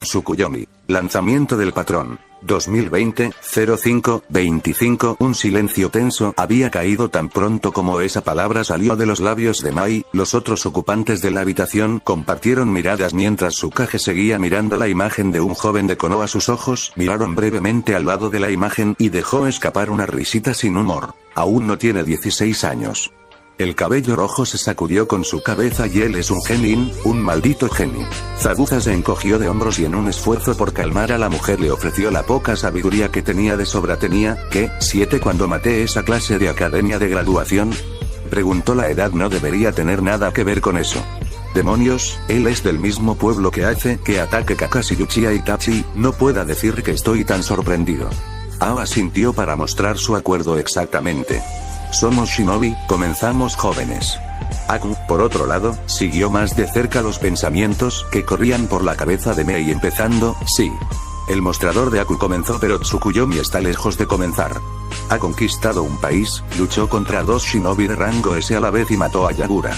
Tsukuyomi. Lanzamiento del patrón. 2020, 05-25. Un silencio tenso había caído tan pronto como esa palabra salió de los labios de Mai. Los otros ocupantes de la habitación compartieron miradas mientras Tsukage seguía mirando la imagen de un joven de Konoha. Sus ojos miraron brevemente al lado de la imagen y dejó escapar una risita sin humor. Aún no tiene 16 años. El cabello rojo se sacudió con su cabeza y él es un genin, un maldito genin. Zabuza se encogió de hombros y en un esfuerzo por calmar a la mujer le ofreció la poca sabiduría que tenía de sobra. ¿Tenía, qué, 7 cuando maté esa clase de academia de graduación? Preguntó. La edad no debería tener nada que ver con eso. Demonios, él es del mismo pueblo que hace que ataque Kakashi, Uchiha y Itachi. No pueda decir que estoy tan sorprendido. Ao asintió para mostrar su acuerdo. Exactamente. Somos shinobi, comenzamos jóvenes. Aku, por otro lado, siguió más de cerca los pensamientos que corrían por la cabeza de Mei empezando, sí. El mostrador de Aku comenzó pero Tsukuyomi está lejos de comenzar. Ha conquistado un país, luchó contra 2 shinobi de rango S a la vez y mató a Yagura.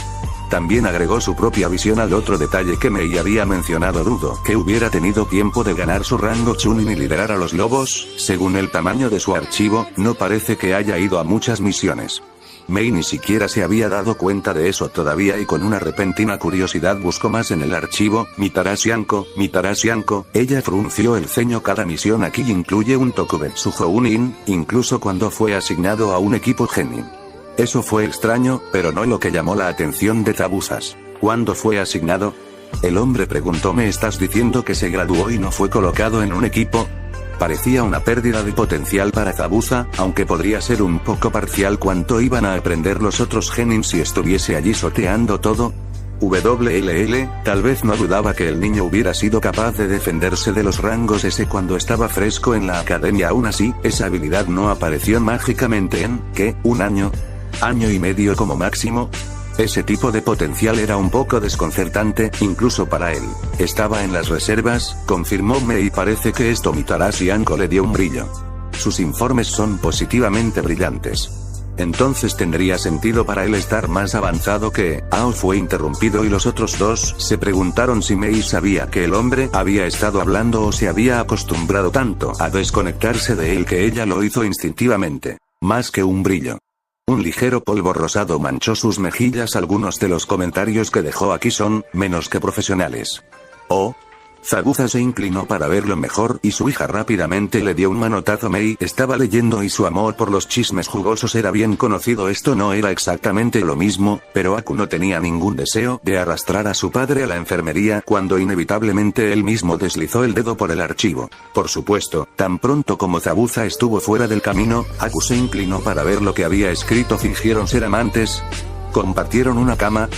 También agregó su propia visión al otro detalle que Mei había mencionado. Dudo que hubiera tenido tiempo de ganar su rango Chunin y liderar a los lobos. Según el tamaño de su archivo, no parece que haya ido a muchas misiones. Mei ni siquiera se había dado cuenta de eso todavía y con una repentina curiosidad buscó más en el archivo. Mitarashi-anko, ella frunció el ceño. Cada misión aquí incluye un Tokubetsu Jounin, incluso cuando fue asignado a un equipo genin. Eso fue extraño, pero no lo que llamó la atención de Zabuzas. ¿Cuándo fue asignado? El hombre preguntó. ¿Me estás diciendo que se graduó y no fue colocado en un equipo? Parecía una pérdida de potencial para Zabuza, aunque podría ser un poco parcial. ¿Cuánto iban a aprender los otros genin si estuviese allí soteando todo? WLL, tal vez no dudaba que el niño hubiera sido capaz de defenderse de los rangos S cuando estaba fresco en la academia. Aún así, esa habilidad no apareció mágicamente en, ¿qué? ¿Un año? ¿Año y medio como máximo? Ese tipo de potencial era un poco desconcertante, incluso para él. Estaba en las reservas, confirmó Mei. Parece que esto Mitarashi-anko le dio un brillo. Sus informes son positivamente brillantes. Entonces tendría sentido para él estar más avanzado que... Ao fue interrumpido y los otros dos se preguntaron si Mei sabía que el hombre había estado hablando o se había acostumbrado tanto a desconectarse de él que ella lo hizo instintivamente. Más que un brillo. Un ligero polvo rosado manchó sus mejillas. Algunos de los comentarios que dejó aquí son menos que profesionales. Oh. Zabuza se inclinó para verlo mejor y su hija rápidamente le dio un manotazo. Mei estaba leyendo y su amor por los chismes jugosos era bien conocido. Esto no era exactamente lo mismo, pero Aku no tenía ningún deseo de arrastrar a su padre a la enfermería cuando inevitablemente él mismo deslizó el dedo por el archivo. Por supuesto, tan pronto como Zabuza estuvo fuera del camino, Aku se inclinó para ver lo que había escrito. Fingieron ser amantes. Compartieron una cama.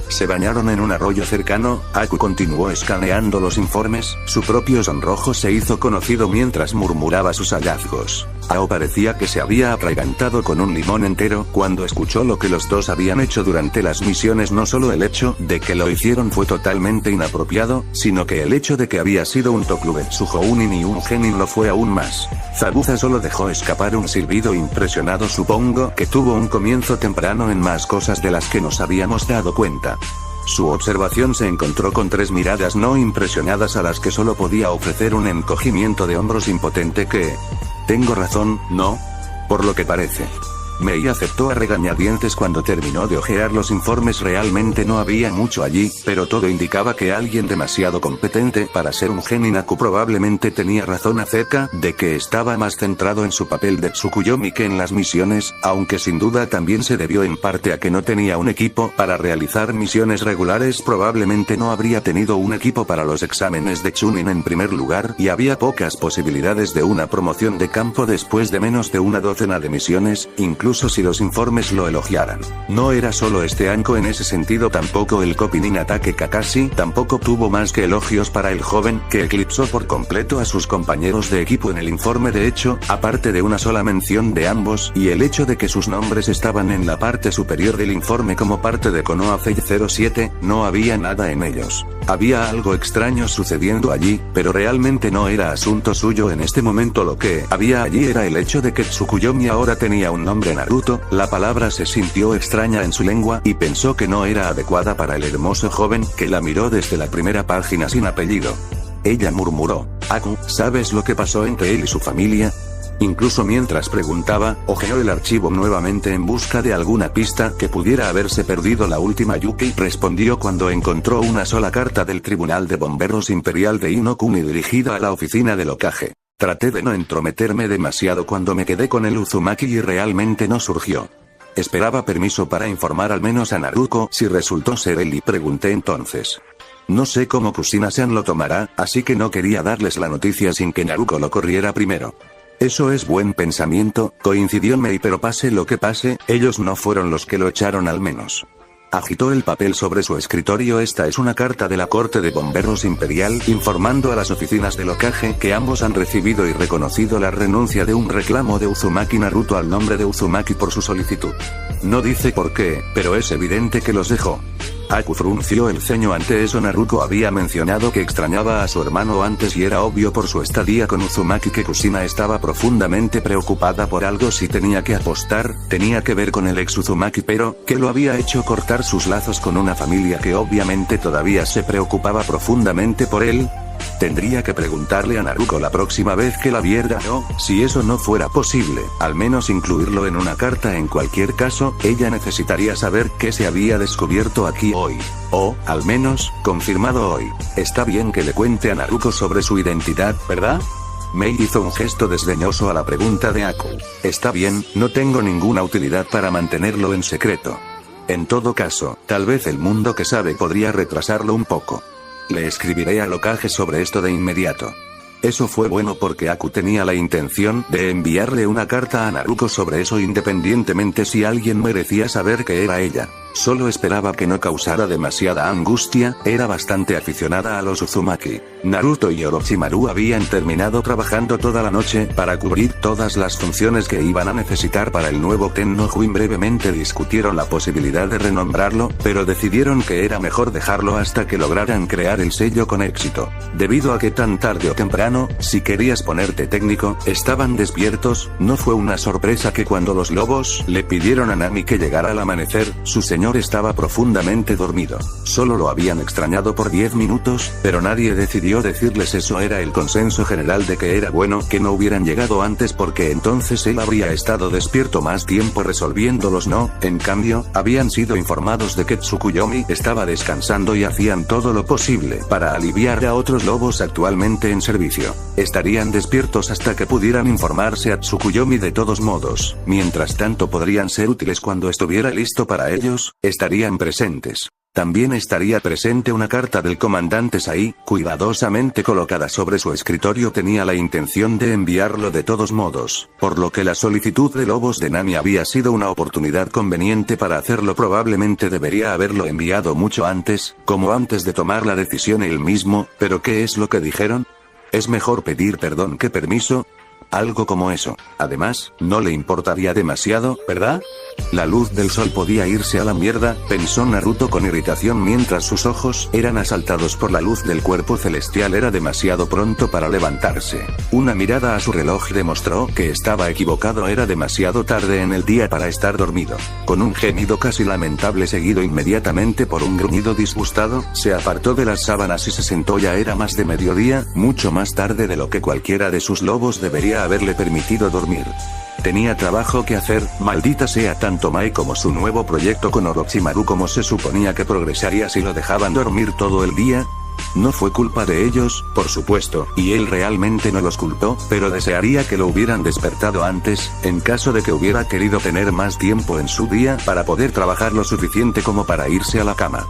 Se bañaron en un arroyo cercano. Aku continuó escaneando los informes, su propio sonrojo se hizo conocido mientras murmuraba sus hallazgos. Ao parecía que se había atragantado con un limón entero cuando escuchó lo que los dos habían hecho durante las misiones. No solo el hecho de que lo hicieron fue totalmente inapropiado, sino que el hecho de que había sido un Tokubetsu Jounin y un genin lo fue aún más. Zabuza solo dejó escapar un silbido impresionado. Supongo que tuvo un comienzo temprano en más cosas de las que nos habíamos dado cuenta. Su observación se encontró con 3 miradas no impresionadas a las que solo podía ofrecer un encogimiento de hombros impotente que... Tengo razón, ¿no? Por lo que parece. Mei aceptó a regañadientes cuando terminó de hojear los informes. Realmente no había mucho allí, pero todo indicaba que alguien demasiado competente para ser un genin. Aku probablemente tenía razón acerca de que estaba más centrado en su papel de Tsukuyomi que en las misiones, aunque sin duda también se debió en parte a que no tenía un equipo para realizar misiones regulares. Probablemente no habría tenido un equipo para los exámenes de Chunin en primer lugar y había pocas posibilidades de una promoción de campo después de menos de una docena de misiones, incluso si los informes lo elogiaran. No era solo este Anko en ese sentido. Tampoco el Kopinin ataque Kakashi tampoco tuvo más que elogios para el joven, que eclipsó por completo a sus compañeros de equipo en el informe. De hecho, aparte de una sola mención de ambos y el hecho de que sus nombres estaban en la parte superior del informe como parte de Konoha Phase 07, no había nada en ellos. Había algo extraño sucediendo allí, pero realmente no era asunto suyo en este momento. Lo que había allí era el hecho de que Tsukuyomi ahora tenía un nombre Naruto. La palabra se sintió extraña en su lengua y pensó que no era adecuada para el hermoso joven que la miró desde la primera página sin apellido. Ella murmuró. Aku, ¿sabes lo que pasó entre él y su familia? Incluso mientras preguntaba, hojeó el archivo nuevamente en busca de alguna pista que pudiera haberse perdido. La última Yuki respondió cuando encontró una sola carta del Tribunal de Bomberos Imperial de Inokuni dirigida a la oficina del Hokage. Traté de no entrometerme demasiado cuando me quedé con el Uzumaki y realmente no surgió. Esperaba permiso para informar al menos a Naruko si resultó ser él y pregunté entonces. No sé cómo Kusina-san lo tomará, así que no quería darles la noticia sin que Naruko lo corriera primero. Eso es buen pensamiento, coincidió Mei, pero pase lo que pase, ellos no fueron los que lo echaron al menos. Agitó el papel sobre su escritorio. Esta es una carta de la Corte de Bomberos Imperial informando a las oficinas del Hokage que ambos han recibido y reconocido la renuncia de un reclamo de Uzumaki Naruto al nombre de Uzumaki por su solicitud. No dice por qué, pero es evidente que los dejó. Aku frunció el ceño ante eso. Naruko había mencionado que extrañaba a su hermano antes y era obvio por su estadía con Uzumaki que Kusina estaba profundamente preocupada por algo. Si tenía que apostar, tenía que ver con el ex Uzumaki, pero ¿qué lo había hecho cortar sus lazos con una familia que obviamente todavía se preocupaba profundamente por él? Tendría que preguntarle a Naruko la próxima vez que la viera o, si eso no fuera posible, al menos incluirlo en una carta. En cualquier caso, ella necesitaría saber qué se había descubierto aquí hoy. O, al menos, confirmado hoy. Está bien que le cuente a Naruko sobre su identidad, ¿verdad? Mei hizo un gesto desdeñoso a la pregunta de Aku. Está bien, no tengo ninguna utilidad para mantenerlo en secreto. En todo caso, tal vez el mundo que sabe podría retrasarlo un poco. Le escribiré al Hokage sobre esto de inmediato. Eso fue bueno porque Aku tenía la intención de enviarle una carta a Naruko sobre eso independientemente si alguien merecía saber que era ella. Solo esperaba que no causara demasiada angustia. Era bastante aficionada a los Uzumaki. Naruto y Orochimaru habían terminado trabajando toda la noche para cubrir todas las funciones que iban a necesitar para el nuevo Tennojuin. Brevemente discutieron la posibilidad de renombrarlo, pero decidieron que era mejor dejarlo hasta que lograran crear el sello con éxito. Debido a que tan tarde o temprano, si querías ponerte técnico, estaban despiertos, no fue una sorpresa que cuando los lobos le pidieron a Nami que llegara al amanecer, su señor estaba profundamente dormido. Solo lo habían extrañado por 10 minutos, pero nadie decidió decirles eso. Era el consenso general de que era bueno que no hubieran llegado antes porque entonces él habría estado despierto más tiempo resolviéndolos. No, en cambio, habían sido informados de que Tsukuyomi estaba descansando y hacían todo lo posible para aliviar a otros lobos actualmente en servicio. Estarían despiertos hasta que pudieran informarse a Tsukuyomi de todos modos. Mientras tanto podrían ser útiles cuando estuviera listo para ellos. Estarían presentes. También estaría presente una carta del comandante Sai, cuidadosamente colocada sobre su escritorio. Tenía la intención de enviarlo de todos modos, por lo que la solicitud de lobos de Nami había sido una oportunidad conveniente para hacerlo. Probablemente debería haberlo enviado mucho antes, como antes de tomar la decisión él mismo, pero ¿qué es lo que dijeron? Es mejor pedir perdón que permiso. Algo como eso. Además, no le importaría demasiado, ¿verdad? La luz del sol podía irse a la mierda, pensó Naruto con irritación mientras sus ojos eran asaltados por la luz del cuerpo celestial. Era demasiado pronto para levantarse. Una mirada a su reloj demostró que estaba equivocado. Era demasiado tarde en el día para estar dormido. Con un gemido casi lamentable seguido inmediatamente por un gruñido disgustado, se apartó de las sábanas y se sentó. Ya era más de mediodía, mucho más tarde de lo que cualquiera de sus lobos debería haberle permitido dormir. Tenía trabajo que hacer, maldita sea. Tanto Mai como su nuevo proyecto con Orochimaru como se suponía que progresaría si lo dejaban dormir todo el día. No fue culpa de ellos, por supuesto, y él realmente no los culpó, pero desearía que lo hubieran despertado antes, en caso de que hubiera querido tener más tiempo en su día para poder trabajar lo suficiente como para irse a la cama.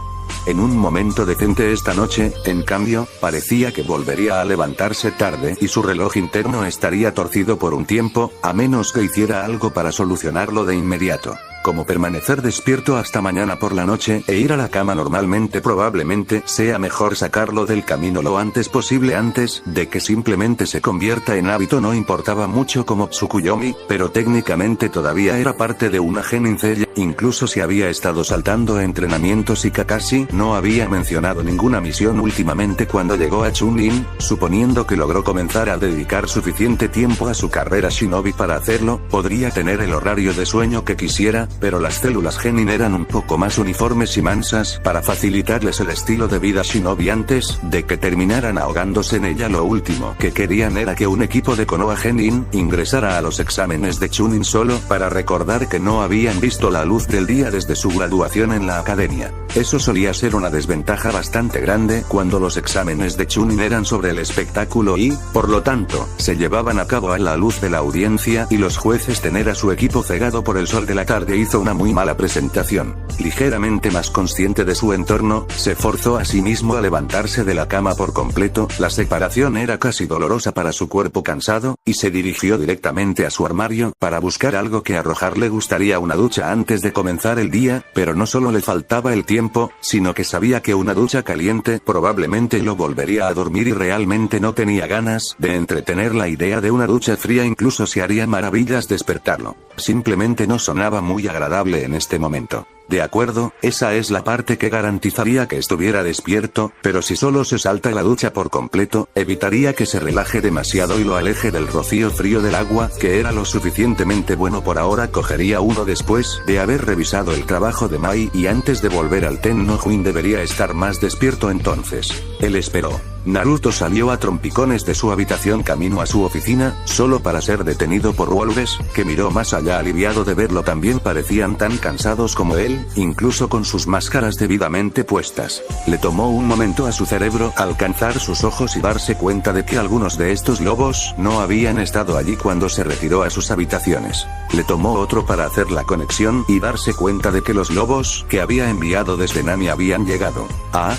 En un momento decente esta noche, en cambio, parecía que volvería a levantarse tarde y su reloj interno estaría torcido por un tiempo, a menos que hiciera algo para solucionarlo de inmediato. Como permanecer despierto hasta mañana por la noche e ir a la cama normalmente. Probablemente sea mejor sacarlo del camino lo antes posible antes de que simplemente se convierta en hábito. No importaba mucho como Tsukuyomi, pero técnicamente todavía era parte de una Genin Cell. Incluso si había estado saltando entrenamientos y Kakashi no había mencionado ninguna misión últimamente cuando llegó a Chunin, suponiendo que logró comenzar a dedicar suficiente tiempo a su carrera Shinobi para hacerlo, podría tener el horario de sueño que quisiera. pero las células Genin eran un poco más uniformes y mansas para facilitarles el estilo de vida shinobi antes de que terminaran ahogándose en ella. Lo último que querían era que un equipo de Konoha Genin ingresara a los exámenes de Chunin solo para recordar que no habían visto la luz del día desde su graduación en la academia. Eso solía ser una desventaja bastante grande cuando los exámenes de Chunin eran sobre el espectáculo y, por lo tanto, se llevaban a cabo a la luz de la audiencia y los jueces. Tener a su equipo cegado por el sol de la tarde hizo una muy mala presentación. Ligeramente más consciente de su entorno, se forzó a sí mismo a levantarse de la cama por completo. La separación era casi dolorosa para su cuerpo cansado, y se dirigió directamente a su armario para buscar algo que arrojar. Le gustaría una ducha antes de comenzar el día, pero no solo le faltaba el tiempo, sino que sabía que una ducha caliente probablemente lo volvería a dormir y realmente no tenía ganas de entretener la idea de una ducha fría. Incluso se haría maravillas despertarlo. Simplemente no sonaba muy agradable en este momento. De acuerdo, esa es la parte que garantizaría que estuviera despierto, pero si solo se salta la ducha por completo, evitaría que se relaje demasiado y lo aleje del rocío frío del agua, que era lo suficientemente bueno por ahora. Cogería uno después de haber revisado el trabajo de Mai y antes de volver al Tenno Juin debería estar más despierto entonces. Él esperó. Naruto salió a trompicones de su habitación camino a su oficina, solo para ser detenido por Wolves, que miró más allá aliviado de verlo. También parecían tan cansados como él, incluso con sus máscaras debidamente puestas. Le tomó un momento a su cerebro alcanzar sus ojos y darse cuenta de que algunos de estos lobos no habían estado allí cuando se retiró a sus habitaciones. Le tomó otro para hacer la conexión y darse cuenta de que los lobos que había enviado desde Nami habían llegado.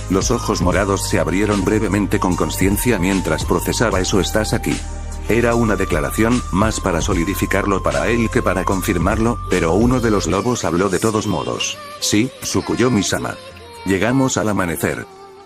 Los ojos morados se abrieron brevemente con conciencia mientras procesaba eso. ¿Estás aquí? Era una declaración más para solidificarlo para él que para confirmarlo, pero uno de los lobos habló de todos modos. Sí, Tsukuyomi-sama. Llegamos al amanecer.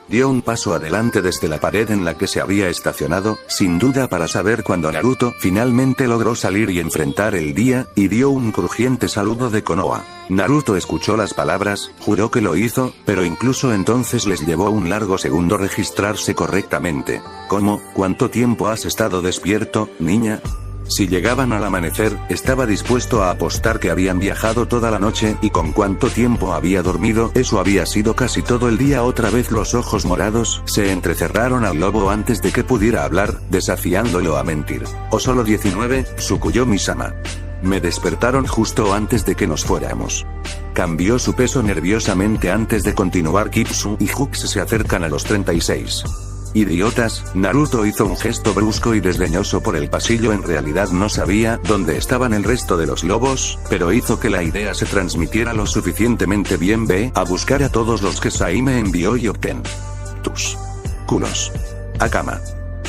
Dio un paso adelante desde la pared en la que se había estacionado, sin duda para saber cuándo Naruto finalmente logró salir y enfrentar el día, y dio un crujiente saludo de Konoha. Naruto escuchó las palabras, juró que lo hizo, pero incluso entonces les llevó un largo segundo registrarse correctamente. ¿Cómo? ¿Cuánto tiempo has estado despierto, niña? Si llegaban al amanecer, estaba dispuesto a apostar que habían viajado toda la noche. ¿Y con cuánto tiempo había dormido? Eso había sido casi todo el día. Otra vez los ojos morados se entrecerraron al lobo antes de que pudiera hablar, desafiándolo a mentir. ¿O solo 19, Tsukuyomi-sama? Me despertaron justo antes de que nos fuéramos. Cambió su peso nerviosamente antes de continuar. Kipsu y Hux se acercan a los 36. Idiotas, Naruto hizo un gesto brusco y desdeñoso por el pasillo. En realidad no sabía dónde estaban el resto de los lobos, pero hizo que la idea se transmitiera lo suficientemente bien. Ve a buscar a todos los que Saime envió y obtén tus culos a cama.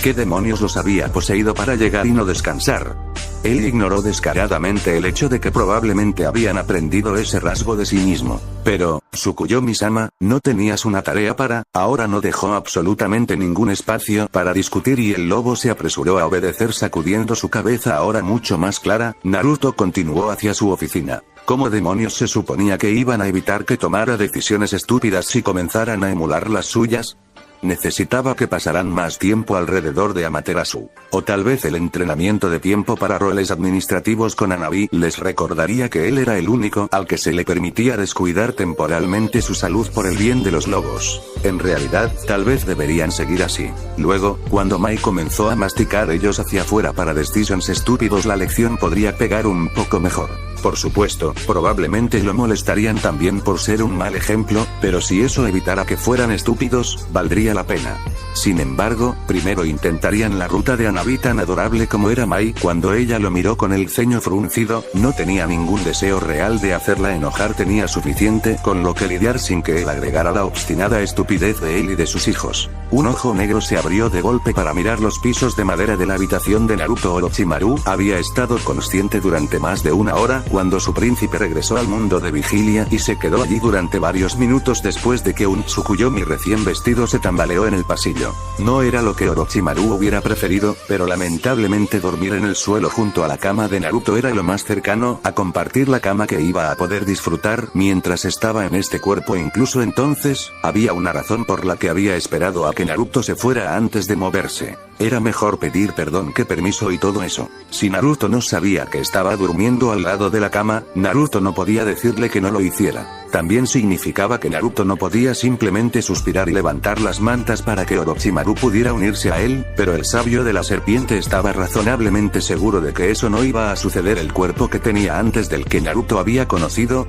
¿Qué demonios los había poseído para llegar y no descansar? Él ignoró descaradamente el hecho de que probablemente habían aprendido ese rasgo de sí mismo. Pero, Tsukuyomi-sama, no tenías una tarea para. Ahora no dejó absolutamente ningún espacio para discutir y el lobo se apresuró a obedecer sacudiendo su cabeza ahora mucho más clara. Naruto continuó hacia su oficina. ¿Cómo demonios se suponía que iban a evitar que tomara decisiones estúpidas si comenzaran a emular las suyas? Necesitaba que pasaran más tiempo alrededor de Amaterasu. O tal vez el entrenamiento de tiempo para roles administrativos con Hanabi les recordaría que él era el único al que se le permitía descuidar temporalmente su salud por el bien de los lobos. En realidad, tal vez deberían seguir así. Luego, cuando Mai comenzó a masticar ellos hacia afuera para decisions estúpidos, la lección podría pegar un poco mejor. Por supuesto, probablemente lo molestarían también por ser un mal ejemplo, pero si eso evitara que fueran estúpidos, valdría la pena. Sin embargo, primero intentarían la ruta de Hanabi. Tan adorable como era Mai cuando ella lo miró con el ceño fruncido, no tenía ningún deseo real de hacerla enojar. Tenía suficiente con lo que lidiar sin que él agregara la obstinada estupidez de él y de sus hijos. Un ojo negro se abrió de golpe para mirar los pisos de madera de la habitación de Naruto. Orochimaru había estado consciente durante más de una hora cuando su príncipe regresó al mundo de vigilia y se quedó allí durante varios minutos después de que un Tsukuyomi recién vestido se tambaleó en el pasillo. No era lo que Orochimaru hubiera preferido, pero lamentablemente dormir en el suelo junto a la cama de Naruto era lo más cercano a compartir la cama que iba a poder disfrutar mientras estaba en este cuerpo. Incluso entonces, había una razón por la que había esperado a que Naruto se fuera antes de moverse. Era mejor pedir perdón que permiso y todo eso. Si Naruto no sabía que estaba durmiendo al lado de la cama, Naruto no podía decirle que no lo hiciera. También significaba que Naruto no podía simplemente suspirar y levantar las mantas para que Orochimaru pudiera unirse a él, pero el sabio de la serpiente estaba razonablemente seguro de que eso no iba a suceder. El cuerpo que tenía antes del que Naruto había conocido,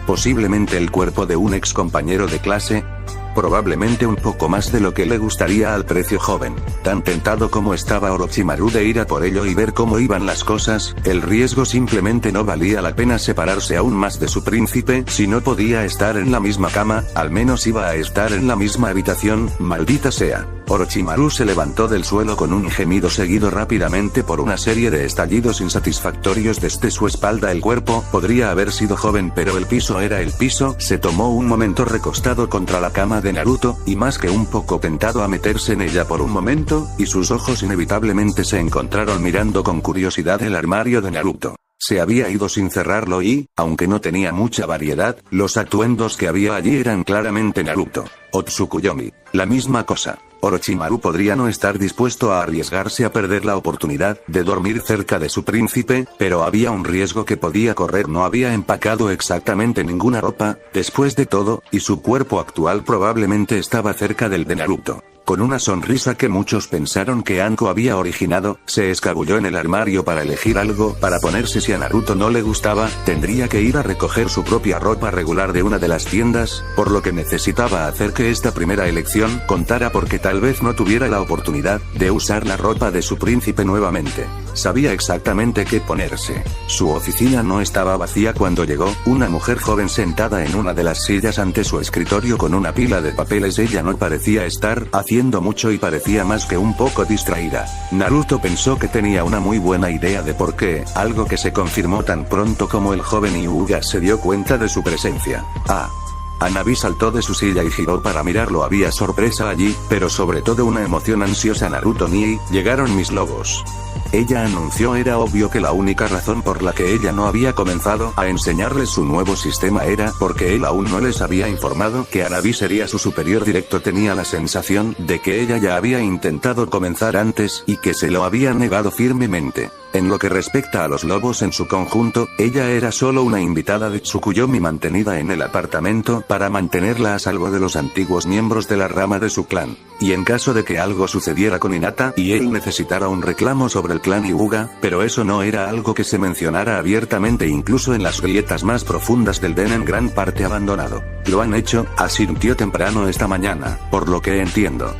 posiblemente el cuerpo de un ex compañero de clase, probablemente un poco más de lo que le gustaría al precio joven. Tan tentado como estaba Orochimaru de ir a por ello y ver cómo iban las cosas, el riesgo simplemente no valía la pena separarse aún más de su príncipe. Si no podía estar en la misma cama, al menos iba a estar en la misma habitación, maldita sea. Orochimaru se levantó del suelo con un gemido seguido rápidamente por una serie de estallidos insatisfactorios desde su espalda. El cuerpo podría haber sido joven, pero el piso era el piso. Se tomó un momento recostado contra la cama de Naruto, y más que un poco tentado a meterse en ella por un momento, y sus ojos inevitablemente se encontraron mirando con curiosidad el armario de Naruto. Se había ido sin cerrarlo y, aunque no tenía mucha variedad, los atuendos que había allí eran claramente Naruto o Tsukuyomi. La misma cosa. Orochimaru podría no estar dispuesto a arriesgarse a perder la oportunidad de dormir cerca de su príncipe, pero había un riesgo que podía correr. No había empacado exactamente ninguna ropa, después de todo, y su cuerpo actual probablemente estaba cerca del de Naruto. Con una sonrisa que muchos pensaron que Anko había originado, se escabulló en el armario para elegir algo para ponerse. Si a Naruto no le gustaba, tendría que ir a recoger su propia ropa regular de una de las tiendas, por lo que necesitaba hacer que esta primera elección contara, porque tal vez no tuviera la oportunidad de usar la ropa de su príncipe nuevamente. Sabía exactamente qué ponerse. Su oficina no estaba vacía cuando llegó, una mujer joven sentada en una de las sillas ante su escritorio con una pila de papeles. Ella no parecía estar haciendo mucho y parecía más que un poco distraída. Naruto pensó que tenía una muy buena idea de por qué, algo que se confirmó tan pronto como el joven Hyuga se dio cuenta de su presencia. Hanabi saltó de su silla y giró para mirarlo. Había sorpresa allí, pero sobre todo una emoción ansiosa. Naruto ni llegaron mis lobos. Ella anunció. Era obvio que la única razón por la que ella no había comenzado a enseñarles su nuevo sistema era porque él aún no les había informado que Hanabi sería su superior directo. Tenía la sensación de que ella ya había intentado comenzar antes y que se lo había negado firmemente. En lo que respecta a los lobos en su conjunto, ella era solo una invitada de Tsukuyomi mantenida en el apartamento para mantenerla a salvo de los antiguos miembros de la rama de su clan. Y en caso de que algo sucediera con Hinata y él necesitara un reclamo sobre el clan Hyuga, pero eso no era algo que se mencionara abiertamente, incluso en las grietas más profundas del Den, en gran parte abandonado. Lo han hecho, asintió temprano esta mañana, por lo que entiendo.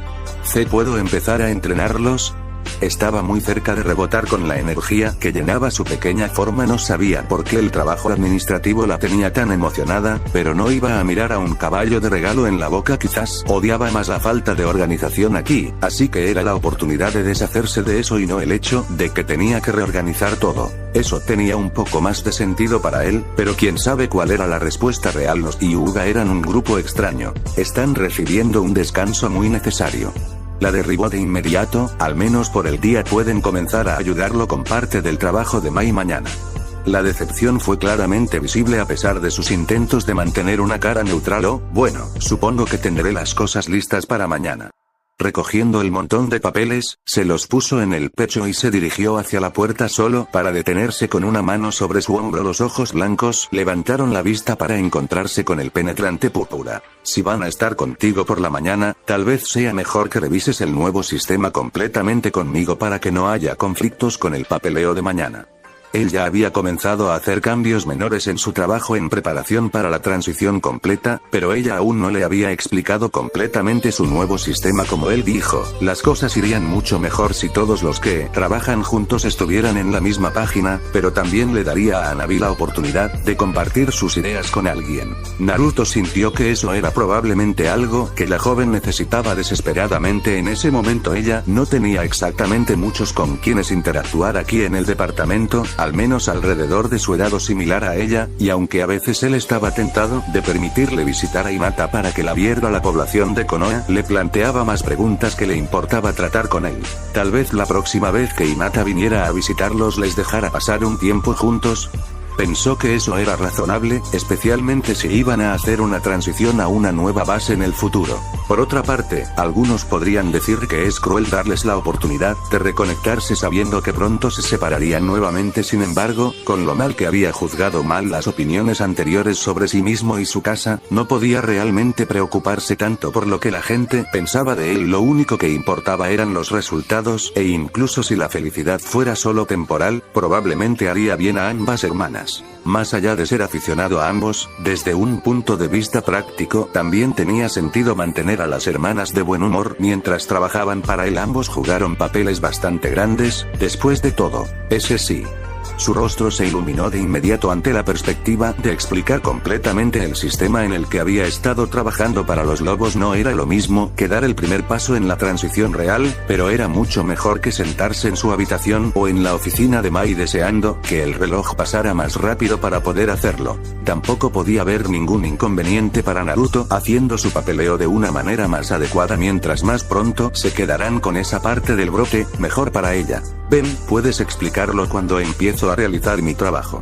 ¿Puedo empezar a entrenarlos? Estaba muy cerca de rebotar con la energía que llenaba su pequeña forma. No sabía por qué el trabajo administrativo la tenía tan emocionada, pero no iba a mirar a un caballo de regalo en la boca. Quizás odiaba más la falta de organización aquí, así que era la oportunidad de deshacerse de eso y no el hecho de que tenía que reorganizar todo. Eso tenía un poco más de sentido para él, pero quién sabe cuál era la respuesta real. Los Hyuga eran un grupo extraño. Están recibiendo un descanso muy necesario. La derribó de inmediato, al menos por el día. Pueden comenzar a ayudarlo con parte del trabajo de Mai mañana. La decepción fue claramente visible a pesar de sus intentos de mantener una cara neutral. Bueno, supongo que tendré las cosas listas para mañana. Recogiendo el montón de papeles, se los puso en el pecho y se dirigió hacia la puerta solo para detenerse con una mano sobre su hombro. Los ojos blancos levantaron la vista para encontrarse con el penetrante púrpura. Si van a estar contigo por la mañana, tal vez sea mejor que revises el nuevo sistema completamente conmigo para que no haya conflictos con el papeleo de mañana. Él ya había comenzado a hacer cambios menores en su trabajo en preparación para la transición completa, pero ella aún no le había explicado completamente su nuevo sistema. Como él dijo, las cosas irían mucho mejor si todos los que trabajan juntos estuvieran en la misma página, pero también le daría a Hanabi la oportunidad de compartir sus ideas con alguien. Naruto sintió que eso era probablemente algo que la joven necesitaba desesperadamente en ese momento. Ella no tenía exactamente muchos con quienes interactuar aquí en el departamento, al menos alrededor de su edad o similar a ella, y aunque a veces él estaba tentado de permitirle visitar a Hinata para que la viera la población de Konoha, le planteaba más preguntas que le importaba tratar con él. Tal vez la próxima vez que Hinata viniera a visitarlos les dejara pasar un tiempo juntos. Pensó que eso era razonable, especialmente si iban a hacer una transición a una nueva base en el futuro. Por otra parte, algunos podrían decir que es cruel darles la oportunidad de reconectarse sabiendo que pronto se separarían nuevamente. Sin embargo, con lo mal que había juzgado mal las opiniones anteriores sobre sí mismo y su casa, no podía realmente preocuparse tanto por lo que la gente pensaba de él. Lo único que importaba eran los resultados, e incluso si la felicidad fuera solo temporal, probablemente haría bien a ambas hermanas. Más allá de ser aficionado a ambos, desde un punto de vista práctico, también tenía sentido mantener a las hermanas de buen humor mientras trabajaban para él. Ambos jugaron papeles bastante grandes, después de todo. Ese sí. Su rostro se iluminó de inmediato ante la perspectiva de explicar completamente el sistema en el que había estado trabajando para los lobos. No era lo mismo que dar el primer paso en la transición real, pero era mucho mejor que sentarse en su habitación o en la oficina de Mai deseando que el reloj pasara más rápido para poder hacerlo. Tampoco podía haber ningún inconveniente para Naruto haciendo su papeleo de una manera más adecuada. Mientras más pronto se quedarán con esa parte del brote, mejor para ella. Ven, puedes explicarlo cuando empiezo a realizar mi trabajo.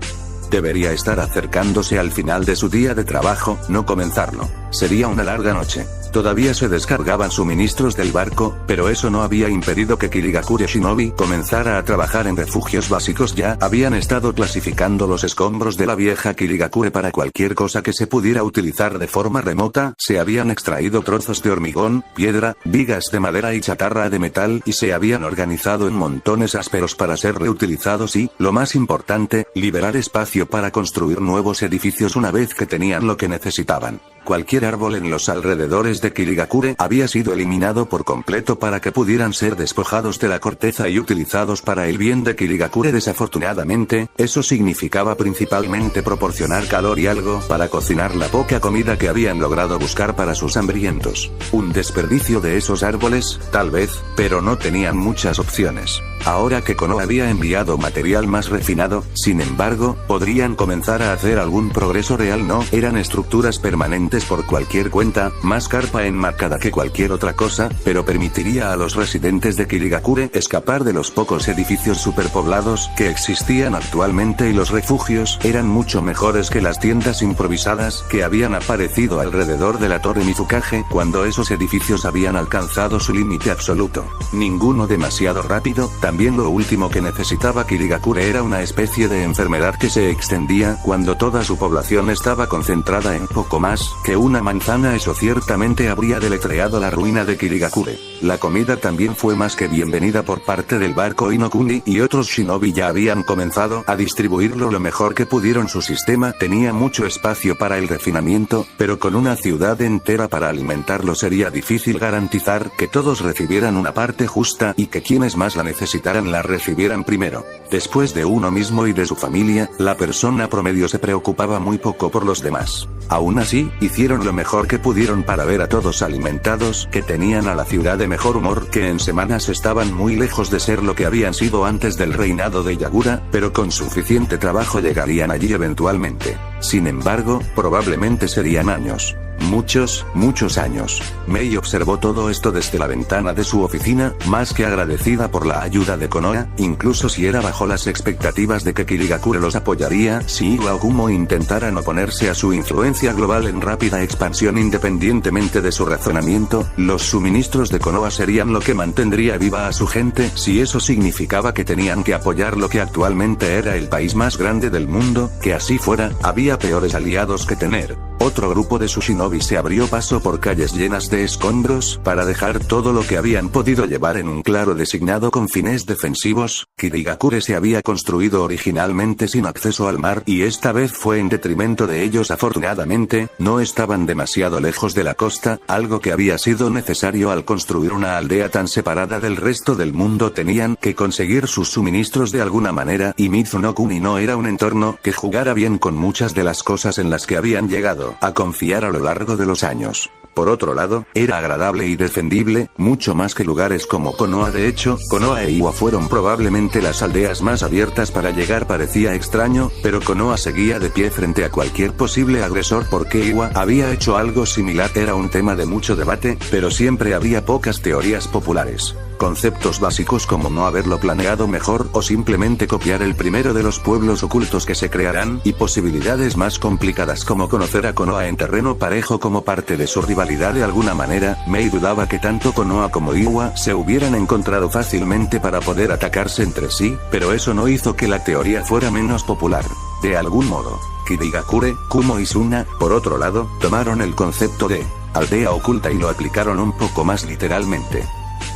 Debería estar acercándose al final de su día de trabajo, no comenzarlo. Sería una larga noche. Todavía se descargaban suministros del barco, pero eso no había impedido que Kirigakure Shinobi comenzara a trabajar en refugios básicos. Ya habían estado clasificando los escombros de la vieja Kirigakure para cualquier cosa que se pudiera utilizar de forma remota. Se habían extraído trozos de hormigón, piedra, vigas de madera y chatarra de metal, y se habían organizado en montones ásperos para ser reutilizados y, lo más importante, liberar espacio para construir nuevos edificios una vez que tenían lo que necesitaban. Cualquier árbol en los alrededores de Kirigakure había sido eliminado por completo para que pudieran ser despojados de la corteza y utilizados para el bien de Kirigakure. Desafortunadamente, eso significaba principalmente proporcionar calor y algo para cocinar la poca comida que habían logrado buscar para sus hambrientos. Un desperdicio de esos árboles, tal vez, pero no tenían muchas opciones. Ahora que Konoha había enviado material más refinado, sin embargo, podrían comenzar a hacer algún progreso real. No eran estructuras permanentes por cualquier cuenta, más carpa enmarcada que cualquier otra cosa, pero permitiría a los residentes de Kirigakure escapar de los pocos edificios superpoblados que existían actualmente, y los refugios eran mucho mejores que las tiendas improvisadas que habían aparecido alrededor de la torre Mizukage cuando esos edificios habían alcanzado su límite absoluto. Ninguno demasiado rápido. También lo último que necesitaba Kirigakure era una especie de enfermedad que se extendía cuando toda su población estaba concentrada en poco más que una manzana. Eso ciertamente habría deletreado la ruina de Kirigakure. La comida también fue más que bienvenida por parte del barco Inokuni, y otros shinobi ya habían comenzado a distribuirlo lo mejor que pudieron. Su sistema tenía mucho espacio para el refinamiento, pero con una ciudad entera para alimentarlo sería difícil garantizar que todos recibieran una parte justa y que quienes más la necesitaran la recibieran primero. Después de uno mismo y de su familia, la persona promedio se preocupaba muy poco por los demás. Aún así, hicieron lo mejor que pudieron para ver a todos alimentados, que tenían a la ciudad de mejor humor, que en semanas estaban muy lejos de ser lo que habían sido antes del reinado de Yagura, pero con suficiente trabajo llegarían allí eventualmente. Sin embargo, probablemente serían años. Muchos años. Mei observó todo esto desde la ventana de su oficina, más que agradecida por la ayuda de Konoha, incluso si era bajo las expectativas de que Kirigakure los apoyaría si Iwakumo intentaran oponerse a su influencia global en rápida expansión. Independientemente de su razonamiento, los suministros de Konoha serían lo que mantendría viva a su gente. Si eso significaba que tenían que apoyar lo que actualmente era el país más grande del mundo, que así fuera, había peores aliados que tener. Otro grupo de Tsushinobi se abrió paso por calles llenas de escombros para dejar todo lo que habían podido llevar en un claro designado con fines defensivos. Kirigakure se había construido originalmente sin acceso al mar, y esta vez fue en detrimento de ellos. Afortunadamente, no estaban demasiado lejos de la costa, algo que había sido necesario al construir una aldea tan separada del resto del mundo. Tenían que conseguir sus suministros de alguna manera, y Mizuno-kuni no era un entorno que jugara bien con muchas de las cosas en las que habían llegado a confiar a lo largo de los años. Por otro lado, era agradable y defendible, mucho más que lugares como Konoha. De hecho, Konoha e Iwa fueron probablemente las aldeas más abiertas para llegar. Parecía extraño, pero Konoha seguía de pie frente a cualquier posible agresor. Porque Iwa había hecho algo similar era un tema de mucho debate, pero siempre había pocas teorías populares. Conceptos básicos como no haberlo planeado mejor o simplemente copiar el primero de los pueblos ocultos que se crearán, y posibilidades más complicadas como conocer a Konoha en terreno parejo como parte de su rivalidad de alguna manera. Mei dudaba que tanto Konoha como Iwa se hubieran encontrado fácilmente para poder atacarse entre sí, pero eso no hizo que la teoría fuera menos popular. De algún modo, Kirigakure, Kumo y Suna, por otro lado, tomaron el concepto de aldea oculta y lo aplicaron un poco más literalmente.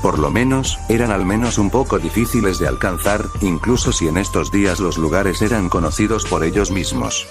Por lo menos, eran al menos un poco difíciles de alcanzar, incluso si en estos días los lugares eran conocidos por ellos mismos.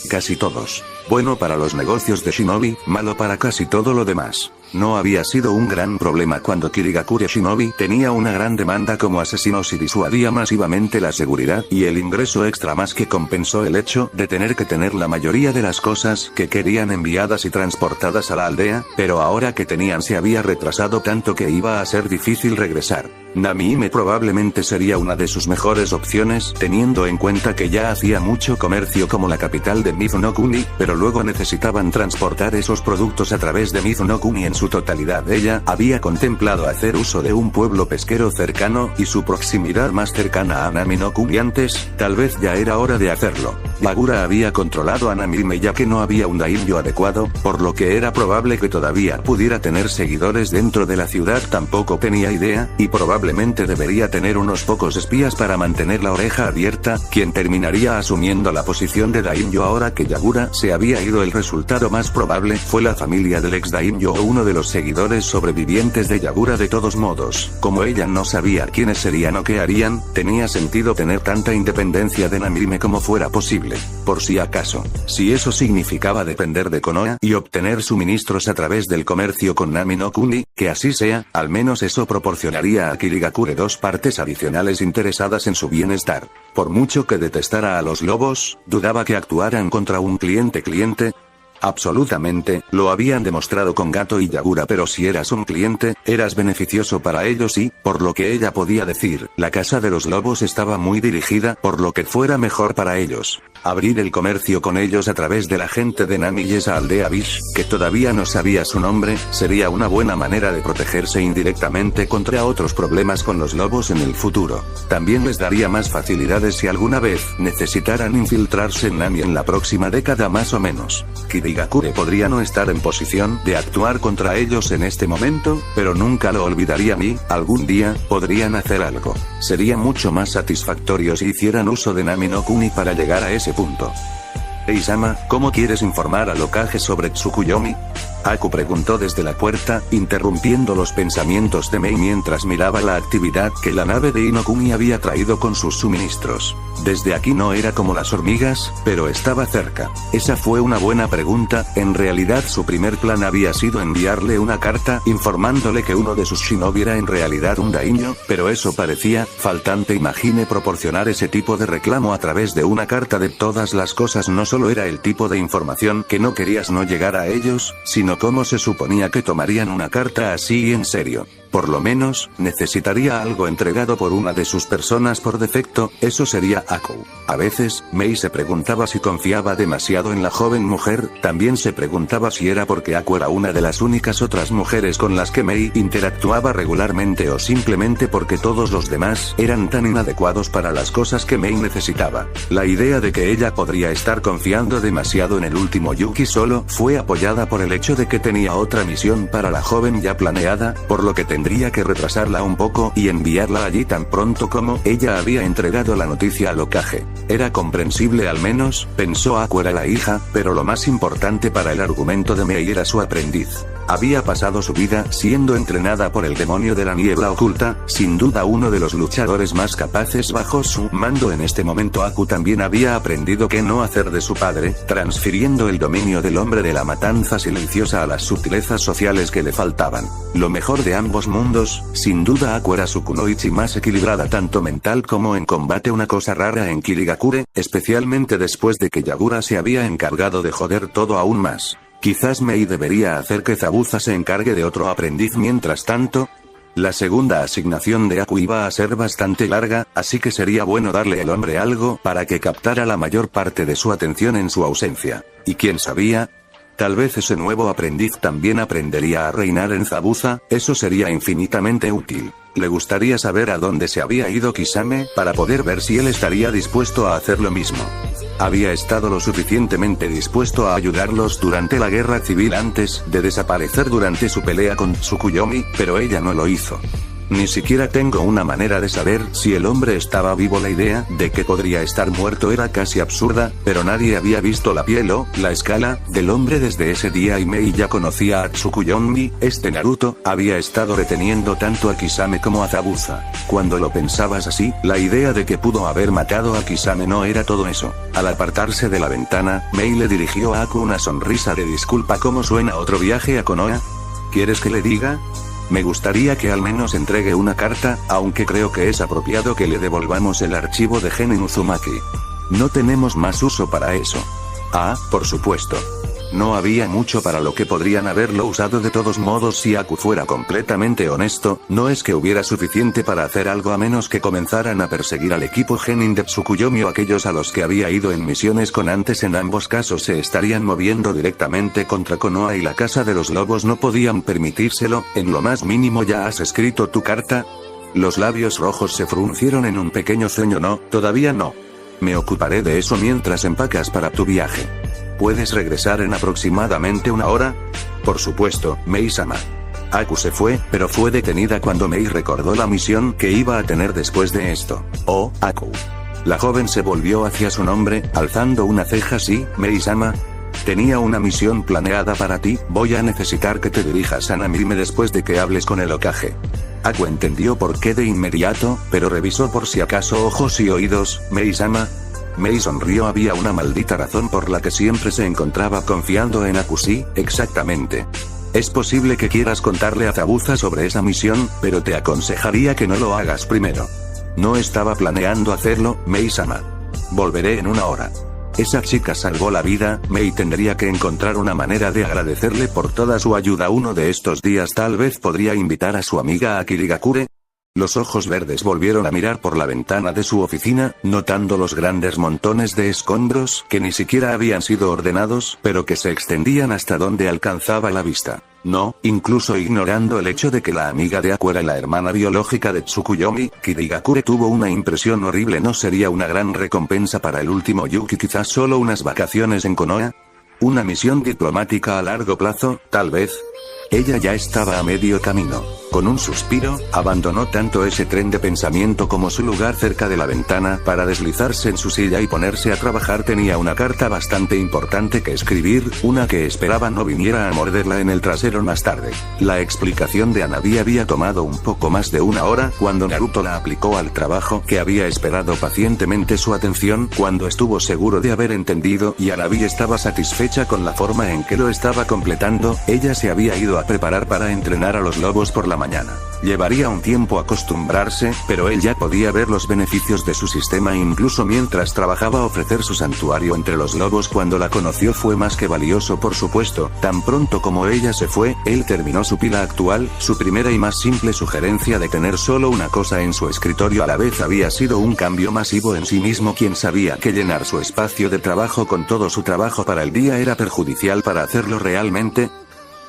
Casi todos. Bueno para los negocios de Shinobi, malo para casi todo lo demás. No había sido un gran problema cuando Kirigakure Shinobi tenía una gran demanda como asesinos y disuadía masivamente la seguridad y el ingreso extra, más que compensó el hecho de tener que tener la mayoría de las cosas que querían enviadas y transportadas a la aldea, pero ahora que tenían se había retrasado tanto que iba a ser difícil regresar. Namihime probablemente sería una de sus mejores opciones, teniendo en cuenta que ya hacía mucho comercio como la capital de Mizunokuni, pero luego necesitaban transportar esos productos a través de Mizunokuni en su totalidad. Ella había contemplado hacer uso de un pueblo pesquero cercano, y su proximidad más cercana a Nami-no-Kuni antes, tal vez ya era hora de hacerlo. Yagura había controlado a Namihime ya que no había un daimyo adecuado, por lo que era probable que todavía pudiera tener seguidores dentro de la ciudad. Tampoco tenía idea, y probablemente debería tener unos pocos espías para mantener la oreja abierta, quien terminaría asumiendo la posición de daimyo ahora que Yagura se había ido. El resultado más probable fue la familia del ex daimyo o uno de los seguidores sobrevivientes de Yagura. De todos modos, como ella no sabía quiénes serían o qué harían, tenía sentido tener tanta independencia de Namihime como fuera posible. Por si acaso, si eso significaba depender de Konoha y obtener suministros a través del comercio con Nami-no-Kuni, que así sea, al menos eso proporcionaría a Kirigakure dos partes adicionales interesadas en su bienestar. Por mucho que detestara a los lobos, dudaba que actuaran contra un cliente. Absolutamente, lo habían demostrado con Gato y Yagura, pero si eras un cliente, eras beneficioso para ellos y, por lo que ella podía decir, la casa de los lobos estaba muy dirigida, por lo que fuera mejor para ellos abrir el comercio con ellos a través de la gente de Nami y esa aldea Bish, que todavía no sabía su nombre. Sería una buena manera de protegerse indirectamente contra otros problemas con los lobos en el futuro. También les daría más facilidades si alguna vez necesitaran infiltrarse en Nami en la próxima década más o menos. Kirigakure podría no estar en posición de actuar contra ellos en este momento, pero nunca lo olvidaría. Y algún día podrían hacer algo. Sería mucho más satisfactorio si hicieran uso de Nami-no-Kuni para llegar a ese punto. Eisama, ¿cómo quieres informar al Hokage sobre Tsukuyomi? Aku preguntó desde la puerta, interrumpiendo los pensamientos de Mei mientras miraba la actividad que la nave de Inokuni había traído con sus suministros. Desde aquí no era como las hormigas, pero estaba cerca. Esa fue una buena pregunta. En realidad su primer plan había sido enviarle una carta informándole que uno de sus shinobi era en realidad un daimyo, pero eso parecía faltante. Imagine proporcionar ese tipo de reclamo a través de una carta. De todas las cosas, no solo era el tipo de información que no querías no llegar a ellos, sino cómo se suponía que tomarían una carta así en serio. Por lo menos, necesitaría algo entregado por una de sus personas por defecto. Eso sería Aku. A veces, Mei se preguntaba si confiaba demasiado en la joven mujer. También se preguntaba si era porque Aku era una de las únicas otras mujeres con las que Mei interactuaba regularmente, o simplemente porque todos los demás eran tan inadecuados para las cosas que Mei necesitaba. La idea de que ella podría estar confiando demasiado en el último Yuki solo fue apoyada por el hecho de que tenía otra misión para la joven ya planeada, por lo que tendría que retrasarla un poco y enviarla allí tan pronto como ella había entregado la noticia al Hokage. Era comprensible, al menos, pensó Aku era la hija, pero lo más importante para el argumento de Mei era su aprendiz. Había pasado su vida siendo entrenada por el demonio de la niebla oculta, sin duda uno de los luchadores más capaces bajo su mando en este momento. Aku también había aprendido qué no hacer de su padre, transfiriendo el dominio del hombre de la matanza silenciosa a las sutilezas sociales que le faltaban. Lo mejor de ambos mundos, sin duda. Aku era su kunoichi más equilibrada tanto mental como en combate, una cosa rara en Kirigakure, especialmente después de que Yagura se había encargado de joder todo aún más. Quizás Mei debería hacer que Zabuza se encargue de otro aprendiz mientras tanto. La segunda asignación de Aku iba a ser bastante larga, así que sería bueno darle al hombre algo para que captara la mayor parte de su atención en su ausencia. Y quién sabía, tal vez ese nuevo aprendiz también aprendería a reinar en Zabuza, eso sería infinitamente útil. Le gustaría saber a dónde se había ido Kisame, para poder ver si él estaría dispuesto a hacer lo mismo. Había estado lo suficientemente dispuesto a ayudarlos durante la guerra civil antes de desaparecer durante su pelea con Tsukuyomi, pero ella no lo hizo. Ni siquiera tengo una manera de saber si el hombre estaba vivo. La idea de que podría estar muerto era casi absurda, pero nadie había visto la piel o la escala del hombre desde ese día y Mei ya conocía a Tsukuyomi. Naruto había estado reteniendo tanto a Kisame como a Zabuza. Cuando lo pensabas así, la idea de que pudo haber matado a Kisame no era todo eso. Al apartarse de la ventana, Mei le dirigió a Aku una sonrisa de disculpa. ¿Cómo suena otro viaje a Konoha? ¿Quieres que le diga? Me gustaría que al menos entregue una carta, aunque creo que es apropiado que le devolvamos el archivo de Genin Uzumaki. No tenemos más uso para eso. Ah, por supuesto. No había mucho para lo que podrían haberlo usado. De todos modos, si Aku fuera completamente honesto, no es que hubiera suficiente para hacer algo a menos que comenzaran a perseguir al equipo Genin de Tsukuyomi o aquellos a los que había ido en misiones con antes. En ambos casos se estarían moviendo directamente contra Konoha y la Casa de los Lobos no podían permitírselo. En lo más mínimo, ¿ya has escrito tu carta? Los labios rojos se fruncieron en un pequeño ceño. No, todavía no. Me ocuparé de eso mientras empacas para tu viaje. ¿Puedes regresar en aproximadamente una hora? Por supuesto, Mei-sama. Aku se fue, pero fue detenida cuando Mei recordó la misión que iba a tener después de esto. Oh, Aku. La joven se volvió hacia su nombre, alzando una ceja. Sí, Mei-sama. Tenía una misión planeada para ti. Voy a necesitar que te dirijas a Namime después de que hables con el Hokage. Aku entendió por qué de inmediato, pero revisó por si acaso ojos y oídos. Mei-sama. Mei sonrió. Había una maldita razón por la que siempre se encontraba confiando en Aku. Sí, exactamente. Es posible que quieras contarle a Zabuza sobre esa misión, pero te aconsejaría que no lo hagas primero. No estaba planeando hacerlo, Mei-sama. Volveré en una hora. Esa chica salvó la vida. Mei tendría que encontrar una manera de agradecerle por toda su ayuda. Uno de estos días tal vez podría invitar a su amiga a Kirigakure. Los ojos verdes volvieron a mirar por la ventana de su oficina, notando los grandes montones de escombros que ni siquiera habían sido ordenados, pero que se extendían hasta donde alcanzaba la vista. No, incluso ignorando el hecho de que la amiga de Aku era la hermana biológica de Tsukuyomi, Kirigakure tuvo una impresión horrible. ¿No sería una gran recompensa para el último Yuki quizás solo unas vacaciones en Konoha? ¿Una misión diplomática a largo plazo, tal vez? Ella ya estaba a medio camino. Con un suspiro, abandonó tanto ese tren de pensamiento como su lugar cerca de la ventana para deslizarse en su silla y ponerse a trabajar. Tenía una carta bastante importante que escribir, una que esperaba no viniera a morderla en el trasero más tarde. La explicación de Hanabi había tomado un poco más de una hora cuando Naruto la aplicó al trabajo que había esperado pacientemente su atención. Cuando estuvo seguro de haber entendido y Hanabi estaba satisfecha con la forma en que lo estaba completando, ella se había ido a preparar para entrenar a los lobos por la mañana. Llevaría un tiempo acostumbrarse, pero él ya podía ver los beneficios de su sistema incluso mientras trabajaba. Ofrecer su santuario entre los lobos cuando la conoció fue más que valioso. Por supuesto, tan pronto como ella se fue, él terminó su pila actual. Su primera y más simple sugerencia de tener solo una cosa en su escritorio a la vez había sido un cambio masivo en sí mismo. Quien sabía que llenar su espacio de trabajo con todo su trabajo para el día era perjudicial para hacerlo realmente.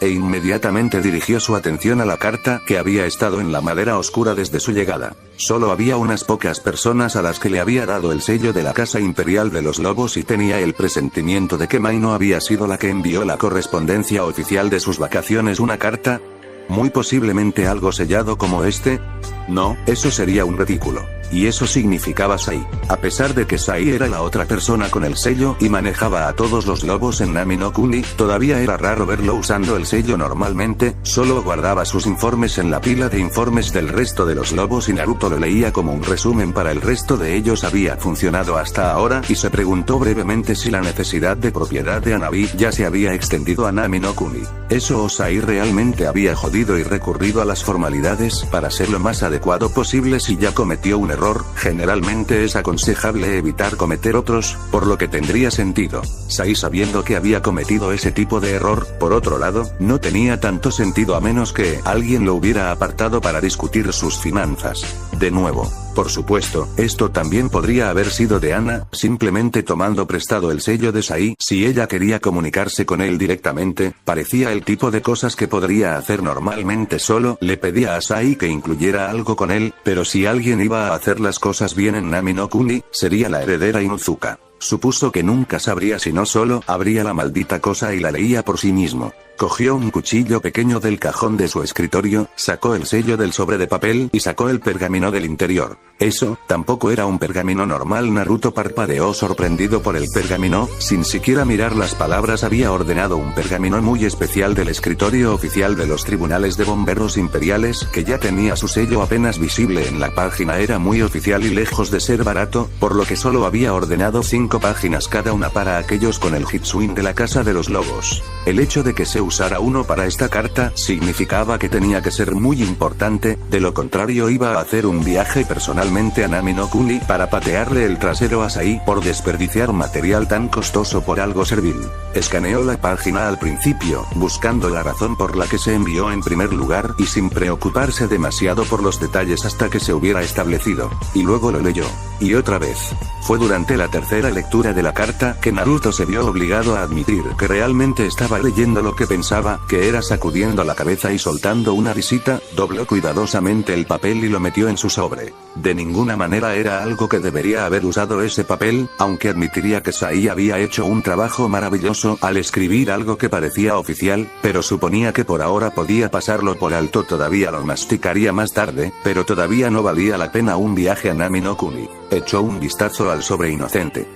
E inmediatamente dirigió su atención a la carta que había estado en la madera oscura desde su llegada. Solo había unas pocas personas a las que le había dado el sello de la Casa Imperial de los Lobos y tenía el presentimiento de que Mai no había sido la que envió la correspondencia oficial de sus vacaciones. ¿Una carta? Muy posiblemente algo sellado como este. No, eso sería un ridículo. Y eso significaba Sai. A pesar de que Sai era la otra persona con el sello y manejaba a todos los lobos en Nami no Kuni, todavía era raro verlo usando el sello normalmente. Solo guardaba sus informes en la pila de informes del resto de los lobos y Naruto lo leía como un resumen para el resto de ellos. Había funcionado hasta ahora y se preguntó brevemente si la necesidad de propiedad de Hanabi ya se había extendido a Nami no Kuni. Eso o Sai realmente había jodido y recurrido a las formalidades para ser lo más adecuado posible. Si ya cometió un error error, generalmente es aconsejable evitar cometer otros, por lo que tendría sentido. Sai, sabiendo que había cometido ese tipo de error, por otro lado, no tenía tanto sentido a menos que alguien lo hubiera apartado para discutir sus finanzas. De nuevo, por supuesto, esto también podría haber sido de Ana, simplemente tomando prestado el sello de Sai. Si ella quería comunicarse con él directamente, parecía el tipo de cosas que podría hacer normalmente. Solo le pedía a Sai que incluyera algo con él, pero si alguien iba a hacer las cosas bien en Nami no Kuni, sería la heredera Inuzuka. Supuso que nunca sabría si no solo abría la maldita cosa y la leía por sí mismo. Cogió un cuchillo pequeño del cajón de su escritorio, sacó el sello del sobre de papel y sacó el pergamino del interior. Eso, tampoco era un pergamino normal. Naruto parpadeó sorprendido por el pergamino, sin siquiera mirar las palabras. Había ordenado un pergamino muy especial del escritorio oficial de los tribunales de bomberos imperiales, que ya tenía su sello apenas visible en la página. Era muy oficial y lejos de ser barato, por lo que solo había ordenado 5 páginas cada una para aquellos con el Hitsuin de la Casa de los Lobos. El hecho de que se usara uno para esta carta significaba que tenía que ser muy importante, de lo contrario iba a hacer un viaje personalmente a Nami no Kuni para patearle el trasero a Sai por desperdiciar material tan costoso por algo servil. Escaneó la página al principio, buscando la razón por la que se envió en primer lugar y sin preocuparse demasiado por los detalles hasta que se hubiera establecido, y luego lo leyó. Y otra vez. Fue durante la tercera lectura de la carta que Naruto se vio obligado a admitir que realmente estaba leyendo lo que pensaba, que era sacudiendo la cabeza y soltando una risita. Dobló cuidadosamente el papel y lo metió en su sobre. De ninguna manera era algo que debería haber usado ese papel, aunque admitiría que Sai había hecho un trabajo maravilloso al escribir algo que parecía oficial, pero suponía que por ahora podía pasarlo por alto. Todavía lo masticaría más tarde, pero todavía no valía la pena un viaje a Nami no Kuni. Echó un vistazo al sobre inocente.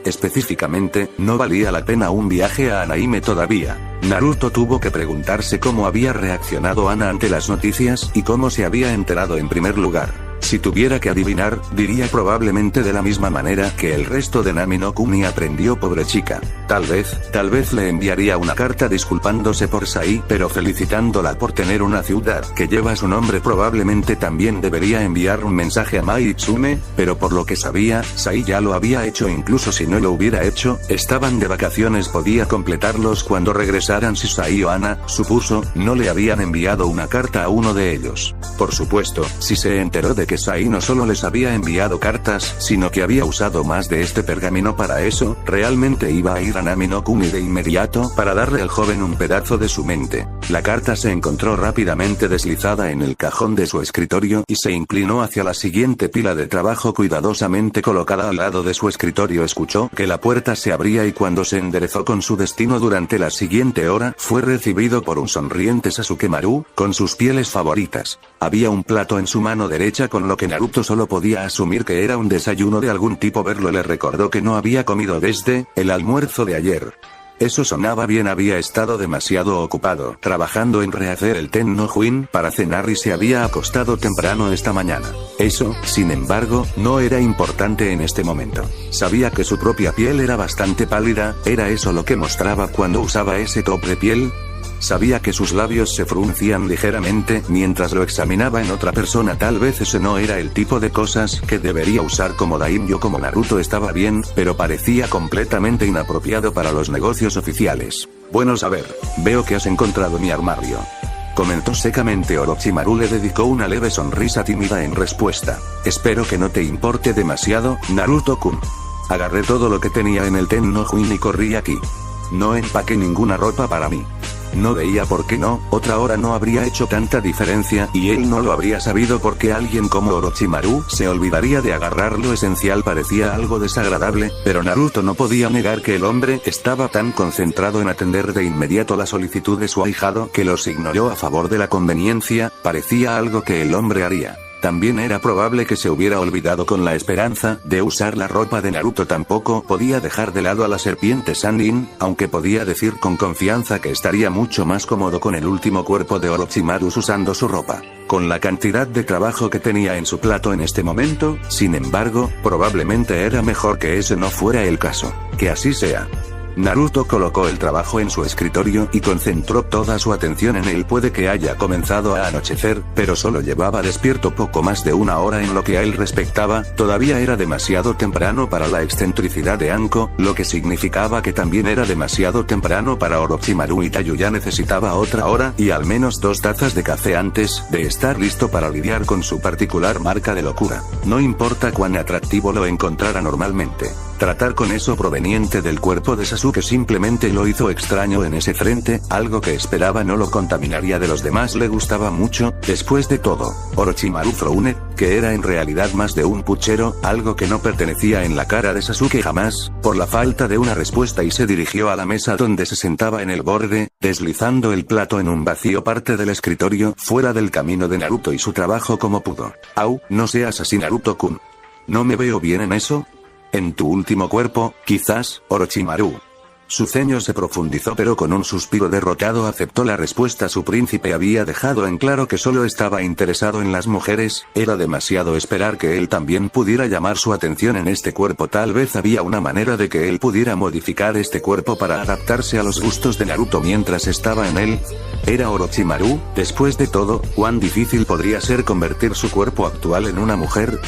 Específicamente, no valía la pena un viaje a Anaime todavía. Naruto tuvo que preguntarse cómo había reaccionado Ana ante las noticias y cómo se había enterado en primer lugar. Si tuviera que adivinar, diría probablemente de la misma manera que el resto de Nami no Kuni aprendió. Pobre chica. Tal vez le enviaría una carta disculpándose por Sai, pero felicitándola por tener una ciudad que lleva su nombre. Probablemente también debería enviar un mensaje a Mai Itsume, pero por lo que sabía, Sai ya lo había hecho. Incluso si no lo hubiera hecho, estaban de vacaciones, podía completarlos cuando regresaran. Si Sai o Ana, supuso, no le habían enviado una carta a uno de ellos. Por supuesto, si se enteró de que Sai no solo les había enviado cartas, sino que había usado más de este pergamino para eso, realmente iba a ir a Nami no Kuni de inmediato para darle al joven un pedazo de su mente. La carta se encontró rápidamente deslizada en el cajón de su escritorio y se inclinó hacia la siguiente pila de trabajo cuidadosamente colocada al lado de su escritorio. Escuchó que la puerta se abría y cuando se enderezó con su destino durante la siguiente hora, fue recibido por un sonriente Sasukemaru, con sus pieles favoritas. Había un plato en su mano derecha, con lo que Naruto solo podía asumir que era un desayuno de algún tipo. Verlo le recordó que no había comido desde el almuerzo de ayer. Eso sonaba bien. Había estado demasiado ocupado trabajando en rehacer el Ten no Huin para cenar y se había acostado temprano esta mañana. Eso, sin embargo, no era importante en este momento. Sabía que su propia piel era bastante pálida. ¿Era eso lo que mostraba cuando usaba ese top de piel? Sabía que sus labios se fruncían ligeramente mientras lo examinaba en otra persona. Tal vez ese no era el tipo de cosas que debería usar como daimyo. Como Naruto estaba bien, pero parecía completamente inapropiado para los negocios oficiales. Bueno saber. Veo que has encontrado mi armario, comentó secamente. Orochimaru le dedicó una leve sonrisa tímida en respuesta. Espero que no te importe demasiado, Naruto-kun. Agarré todo lo que tenía en el Ten no Huin y corrí aquí. No empaqué ninguna ropa para mí. No veía por qué no. Otra hora no habría hecho tanta diferencia, y él no lo habría sabido porque alguien como Orochimaru se olvidaría de agarrar lo esencial. Parecía algo desagradable, pero Naruto no podía negar que el hombre estaba tan concentrado en atender de inmediato la solicitud de su ahijado que los ignoró a favor de la conveniencia. Parecía algo que el hombre haría. También era probable que se hubiera olvidado con la esperanza de usar la ropa de Naruto. Tampoco podía dejar de lado a la serpiente Sannin, aunque podía decir con confianza que estaría mucho más cómodo con el último cuerpo de Orochimaru usando su ropa. Con la cantidad de trabajo que tenía en su plato en este momento, sin embargo, probablemente era mejor que ese no fuera el caso. Que así sea. Naruto colocó el trabajo en su escritorio y concentró toda su atención en él. Puede que haya comenzado a anochecer, pero solo llevaba despierto poco más de una hora. En lo que a él respectaba, todavía era demasiado temprano para la excentricidad de Anko, lo que significaba que también era demasiado temprano para Orochimaru, y Tayuya necesitaba otra hora y al menos 2 tazas de café antes de estar listo para lidiar con su particular marca de locura. No importa cuán atractivo lo encontrara normalmente, tratar con eso proveniente del cuerpo de Sasuke simplemente lo hizo extraño en ese frente. Algo que esperaba no lo contaminaría de los demás le gustaba mucho. Después de todo, Orochimaru Froune, que era en realidad más de un puchero, algo que no pertenecía en la cara de Sasuke jamás, por la falta de una respuesta, y se dirigió a la mesa donde se sentaba en el borde, deslizando el plato en un vacío parte del escritorio, fuera del camino de Naruto y su trabajo como pudo. Au, no seas así, Naruto-kun. ¿No me veo bien en eso? En tu último cuerpo, quizás, Orochimaru. Su ceño se profundizó, pero con un suspiro derrotado aceptó la respuesta. Su príncipe había dejado en claro que solo estaba interesado en las mujeres. Era demasiado esperar que él también pudiera llamar su atención en este cuerpo. Tal vez había una manera de que él pudiera modificar este cuerpo para adaptarse a los gustos de Naruto mientras estaba en él. Era Orochimaru. Después de todo, ¿cuán difícil podría ser convertir su cuerpo actual en una mujer?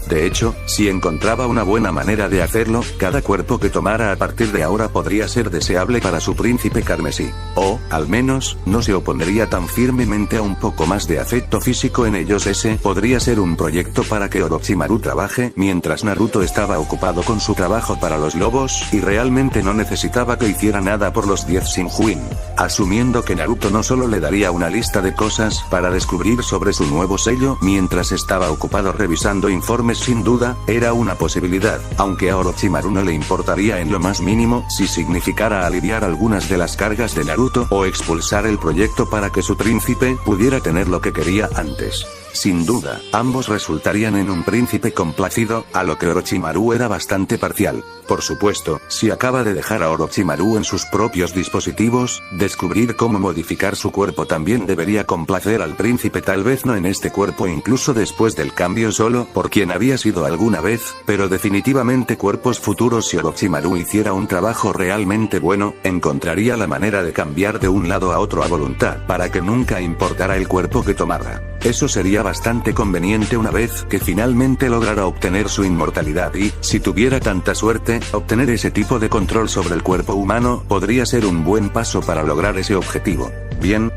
De hecho, si encontraba una buena manera de hacerlo, cada cuerpo que tomara a partir de ahora podría ser deseable para su príncipe carmesí. O, al menos, no se opondría tan firmemente a un poco más de afecto físico en ellos. Ese podría ser un proyecto para que Orochimaru trabaje mientras Naruto estaba ocupado con su trabajo para los lobos, y realmente no necesitaba que hiciera nada por los 10 Shinjuin. Asumiendo que Naruto no solo le daría una lista de cosas para descubrir sobre su nuevo sello mientras estaba ocupado revisando informes, sin duda, era una posibilidad, aunque a Orochimaru no le importaría en lo más mínimo si significara aliviar algunas de las cargas de Naruto o expulsar el proyecto para que su príncipe pudiera tener lo que quería antes. Sin duda, ambos resultarían en un príncipe complacido, a lo que Orochimaru era bastante parcial. Por supuesto, si acaba de dejar a Orochimaru en sus propios dispositivos, descubrir cómo modificar su cuerpo también debería complacer al príncipe. Tal vez no en este cuerpo, incluso después del cambio, solo por quien había sido alguna vez, pero definitivamente cuerpos futuros. Si Orochimaru hiciera un trabajo realmente bueno, encontraría la manera de cambiar de un lado a otro a voluntad, para que nunca importara el cuerpo que tomara. Eso sería bastante conveniente una vez que finalmente lograra obtener su inmortalidad, y, si tuviera tanta suerte, obtener ese tipo de control sobre el cuerpo humano podría ser un buen paso para lograr ese objetivo. Bien.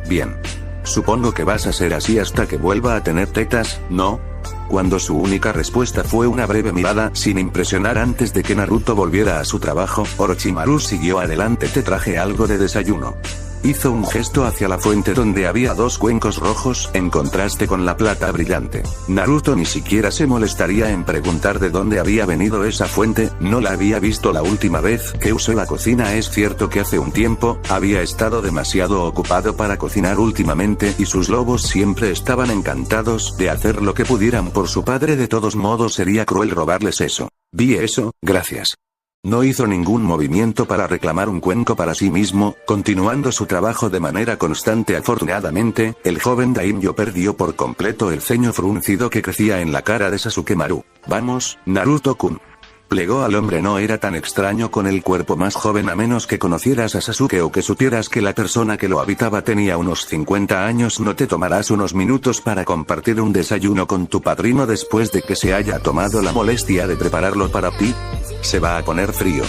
Supongo que vas a ser así hasta que vuelva a tener tetas, ¿no? Cuando su única respuesta fue una breve mirada sin impresionar antes de que Naruto volviera a su trabajo, Orochimaru siguió adelante. Te traje algo de desayuno. Hizo un gesto hacia la fuente donde había 2 cuencos rojos, en contraste con la plata brillante. Naruto ni siquiera se molestaría en preguntar de dónde había venido esa fuente, no la había visto la última vez que usó la cocina. Es cierto que hace un tiempo, había estado demasiado ocupado para cocinar últimamente, y sus lobos siempre estaban encantados de hacer lo que pudieran por su padre. De todos modos, sería cruel robarles eso. Vi eso, gracias. No hizo ningún movimiento para reclamar un cuenco para sí mismo, continuando su trabajo de manera constante. Afortunadamente, el joven daimyo perdió por completo el ceño fruncido que crecía en la cara de Sasukemaru. Vamos, Naruto-kun. Plegó al hombre. No era tan extraño con el cuerpo más joven, a menos que conocieras a Sasuke o que supieras que la persona que lo habitaba tenía unos 50 años. ¿No te tomarás unos minutos para compartir un desayuno con tu padrino después de que se haya tomado la molestia de prepararlo para ti? Se va a poner frío.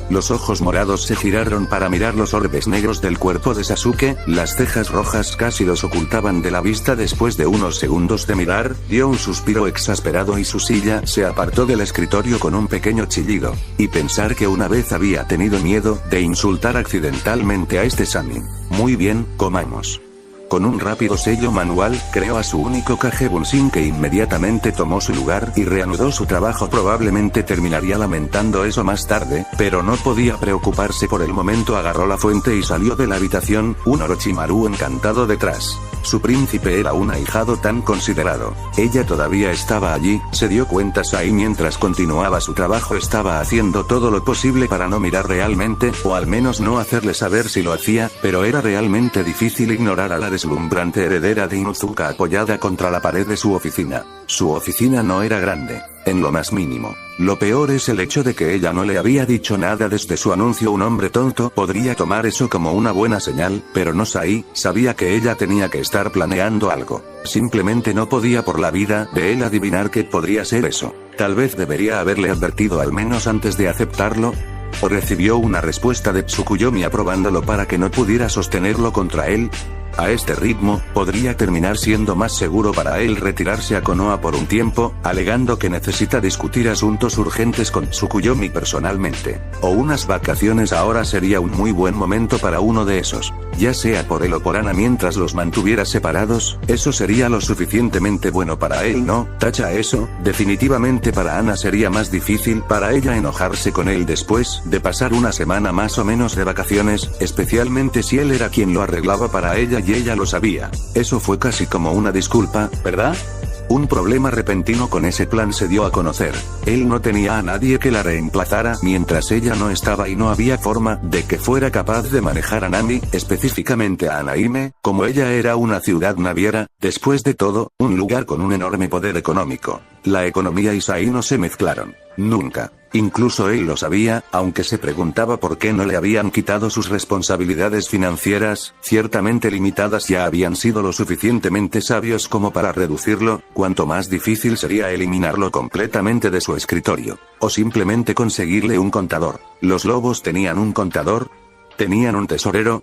Los ojos morados se giraron para mirar los orbes negros del cuerpo de Sasuke, las cejas rojas casi los ocultaban de la vista. Después de unos segundos de mirar, dio un suspiro exasperado y su silla se apartó del escritorio con un pequeño chillido. Y pensar que una vez había tenido miedo de insultar accidentalmente a este Sannin. Muy bien, comamos. Con un rápido sello manual, creó a su único Kage Bunshin, que inmediatamente tomó su lugar y reanudó su trabajo. Probablemente terminaría lamentando eso más tarde, pero no podía preocuparse por el momento. Agarró la fuente y salió de la habitación, un Orochimaru encantado detrás. Su príncipe era un ahijado tan considerado. Ella todavía estaba allí, se dio cuenta Sai mientras continuaba su trabajo. Estaba haciendo todo lo posible para no mirar realmente, o al menos no hacerle saber si lo hacía, pero era realmente difícil ignorar a la deslumbrante heredera de Inuzuka apoyada contra la pared de su oficina. Su oficina no era grande, en lo más mínimo. Lo peor es el hecho de que ella no le había dicho nada desde su anuncio. Un hombre tonto podría tomar eso como una buena señal, pero no Sai sabía que ella tenía que estar planeando algo. Simplemente no podía por la vida de él adivinar qué podría ser eso. Tal vez debería haberle advertido al menos antes de aceptarlo. O recibió una respuesta de Tsukuyomi aprobándolo para que no pudiera sostenerlo contra él. A este ritmo, podría terminar siendo más seguro para él retirarse a Konoha por un tiempo, alegando que necesita discutir asuntos urgentes con Tsukuyomi personalmente. O unas vacaciones. Ahora sería un muy buen momento para uno de esos. Ya sea por él o por Ana mientras los mantuviera separados, eso sería lo suficientemente bueno para él. No, tacha eso, definitivamente para Ana sería más difícil para ella enojarse con él después de pasar una semana más o menos de vacaciones, especialmente si él era quien lo arreglaba para ella y ella lo sabía. Eso fue casi como una disculpa, ¿verdad? Un problema repentino con ese plan se dio a conocer. Él no tenía a nadie que la reemplazara mientras ella no estaba y no había forma de que fuera capaz de manejar a Nami, específicamente a Anaime, como ella era una ciudad naviera, después de todo, un lugar con un enorme poder económico. La economía y Sai no se mezclaron. Nunca. Incluso él lo sabía, aunque se preguntaba por qué no le habían quitado sus responsabilidades financieras, ciertamente limitadas. Ya habían sido lo suficientemente sabios como para reducirlo, cuanto más difícil sería eliminarlo completamente de su escritorio. O simplemente conseguirle un contador. Los lobos tenían un contador, tenían un tesorero,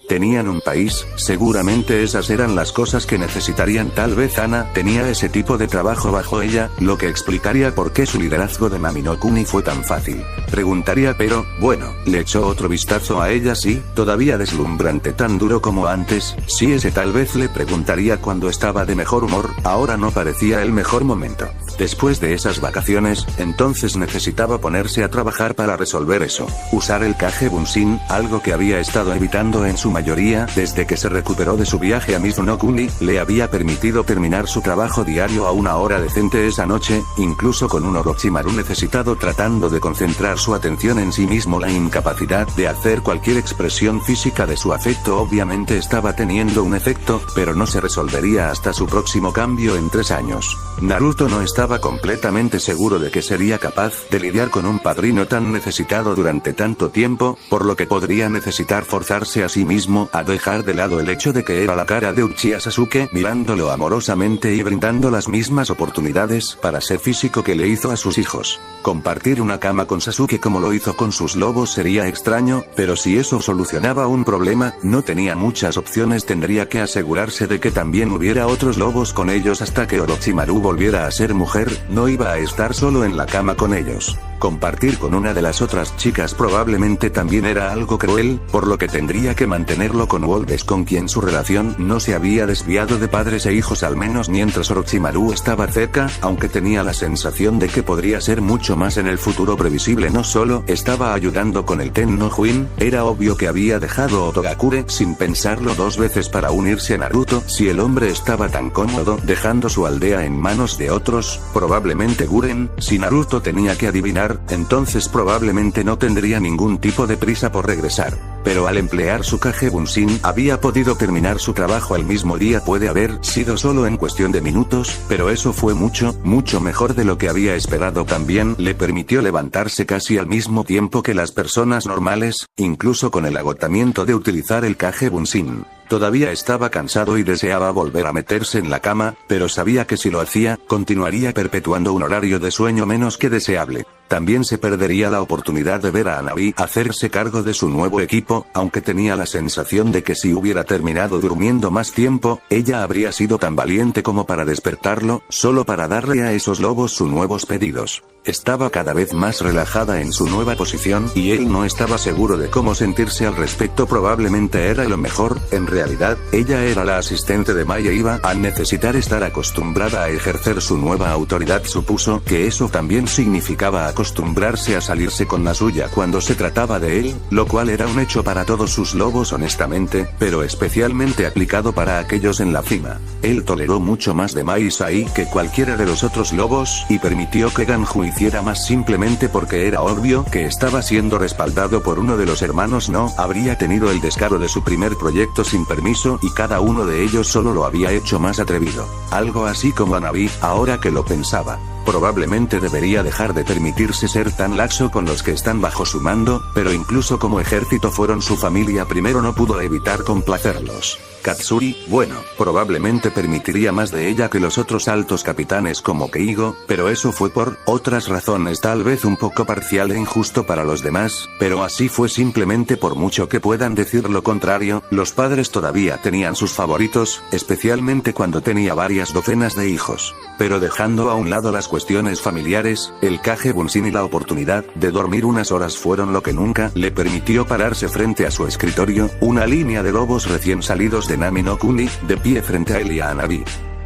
tenían un país. Seguramente esas eran las cosas que necesitarían. Tal vez Ana tenía ese tipo de trabajo bajo ella, lo que explicaría por qué su liderazgo de Nami no Kuni fue tan fácil. Preguntaría, pero, bueno, le echó otro vistazo a ella. Sí, todavía deslumbrante, tan duro como antes. Sí, ese tal vez le preguntaría cuando estaba de mejor humor. Ahora no parecía el mejor momento. Después de esas vacaciones, entonces necesitaba ponerse a trabajar para resolver eso. Usar el Kage Bunshin, algo que había estado evitando en su mayoría desde que se recuperó de su viaje a Mizunokuni, le había permitido terminar su trabajo diario a una hora decente esa noche, incluso con un Orochimaru necesitado tratando de concentrar su atención en sí mismo. La incapacidad de hacer cualquier expresión física de su afecto obviamente estaba teniendo un efecto, pero no se resolvería hasta su próximo cambio en 3 años. Naruto no estaba completamente seguro de que sería capaz de lidiar con un padrino tan necesitado durante tanto tiempo, por lo que podría necesitar forzarse a sí mismo a dejar de lado el hecho de que era la cara de Uchiha Sasuke mirándolo amorosamente y brindando las mismas oportunidades para ser físico que le hizo a sus hijos. Compartir una cama con Sasuke como lo hizo con sus lobos sería extraño, pero si eso solucionaba un problema, no tenía muchas opciones. Tendría que asegurarse de que también hubiera otros lobos con ellos hasta que Orochimaru volviera a ser mujer. No iba a estar solo en la cama con ellos. Compartir con una de las otras chicas probablemente también era algo cruel, por lo que tendría que mantenerlo con Wolves, con quien su relación no se había desviado de padres e hijos al menos mientras Orochimaru estaba cerca, aunque tenía la sensación de que podría ser mucho más en el futuro previsible. No solo estaba ayudando con el Tenno Huin, era obvio que había dejado Otogakure sin pensarlo 2 veces para unirse a Naruto. Si el hombre estaba tan cómodo dejando su aldea en manos de otros, probablemente Guren. Si Naruto tenía que adivinar, entonces probablemente no tendría ningún tipo de prisa por regresar. Pero al emplear su Kage Bunshin, había podido terminar su trabajo el mismo día. Puede haber sido solo en cuestión de minutos, pero eso fue mucho, mucho mejor de lo que había esperado. También le permitió levantarse casi al mismo tiempo que las personas normales, incluso con el agotamiento de utilizar el Kage Bunshin. Todavía estaba cansado y deseaba volver a meterse en la cama, pero sabía que si lo hacía, continuaría perpetuando un horario de sueño menos que deseable. También se perdería la oportunidad de ver a Anabi hacerse cargo de su nuevo equipo, aunque tenía la sensación de que si hubiera terminado durmiendo más tiempo, ella habría sido tan valiente como para despertarlo, solo para darle a esos lobos sus nuevos pedidos. Estaba cada vez más relajada en su nueva posición y él no estaba seguro de cómo sentirse al respecto. Probablemente era lo mejor. En realidad, ella era la asistente de Mai e iba a necesitar estar acostumbrada a ejercer su nueva autoridad. Supuso que eso también significaba acostumbrarse a salirse con la suya cuando se trataba de él, lo cual era un hecho para todos sus lobos honestamente, pero especialmente aplicado para aquellos en la cima. Él toleró mucho más de Mai Sai que cualquiera de los otros lobos, y permitió que Ganju hiciera más simplemente porque era obvio que estaba siendo respaldado por uno de los hermanos. No habría tenido el descaro de su primer proyecto sin permiso, y cada uno de ellos solo lo había hecho más atrevido. Algo así como Hanabi, ahora que lo pensaba. Probablemente debería dejar de permitirse ser tan laxo con los que están bajo su mando, pero incluso como ejército fueron su familia primero, no pudo evitar complacerlos. Katsuri, bueno, probablemente permitiría más de ella que los otros altos capitanes como Keigo, pero eso fue por otras razones, tal vez un poco parcial e injusto para los demás, pero así fue simplemente. Por mucho que puedan decir lo contrario, los padres todavía tenían sus favoritos, especialmente cuando tenía varias docenas de hijos. Pero dejando a un lado las cuestiones familiares, el Kage Bunshin y la oportunidad de dormir unas horas fueron lo que nunca le permitió pararse frente a su escritorio, una línea de lobos recién salidos de Nami no Kuni, de pie frente a él y a Hanabi.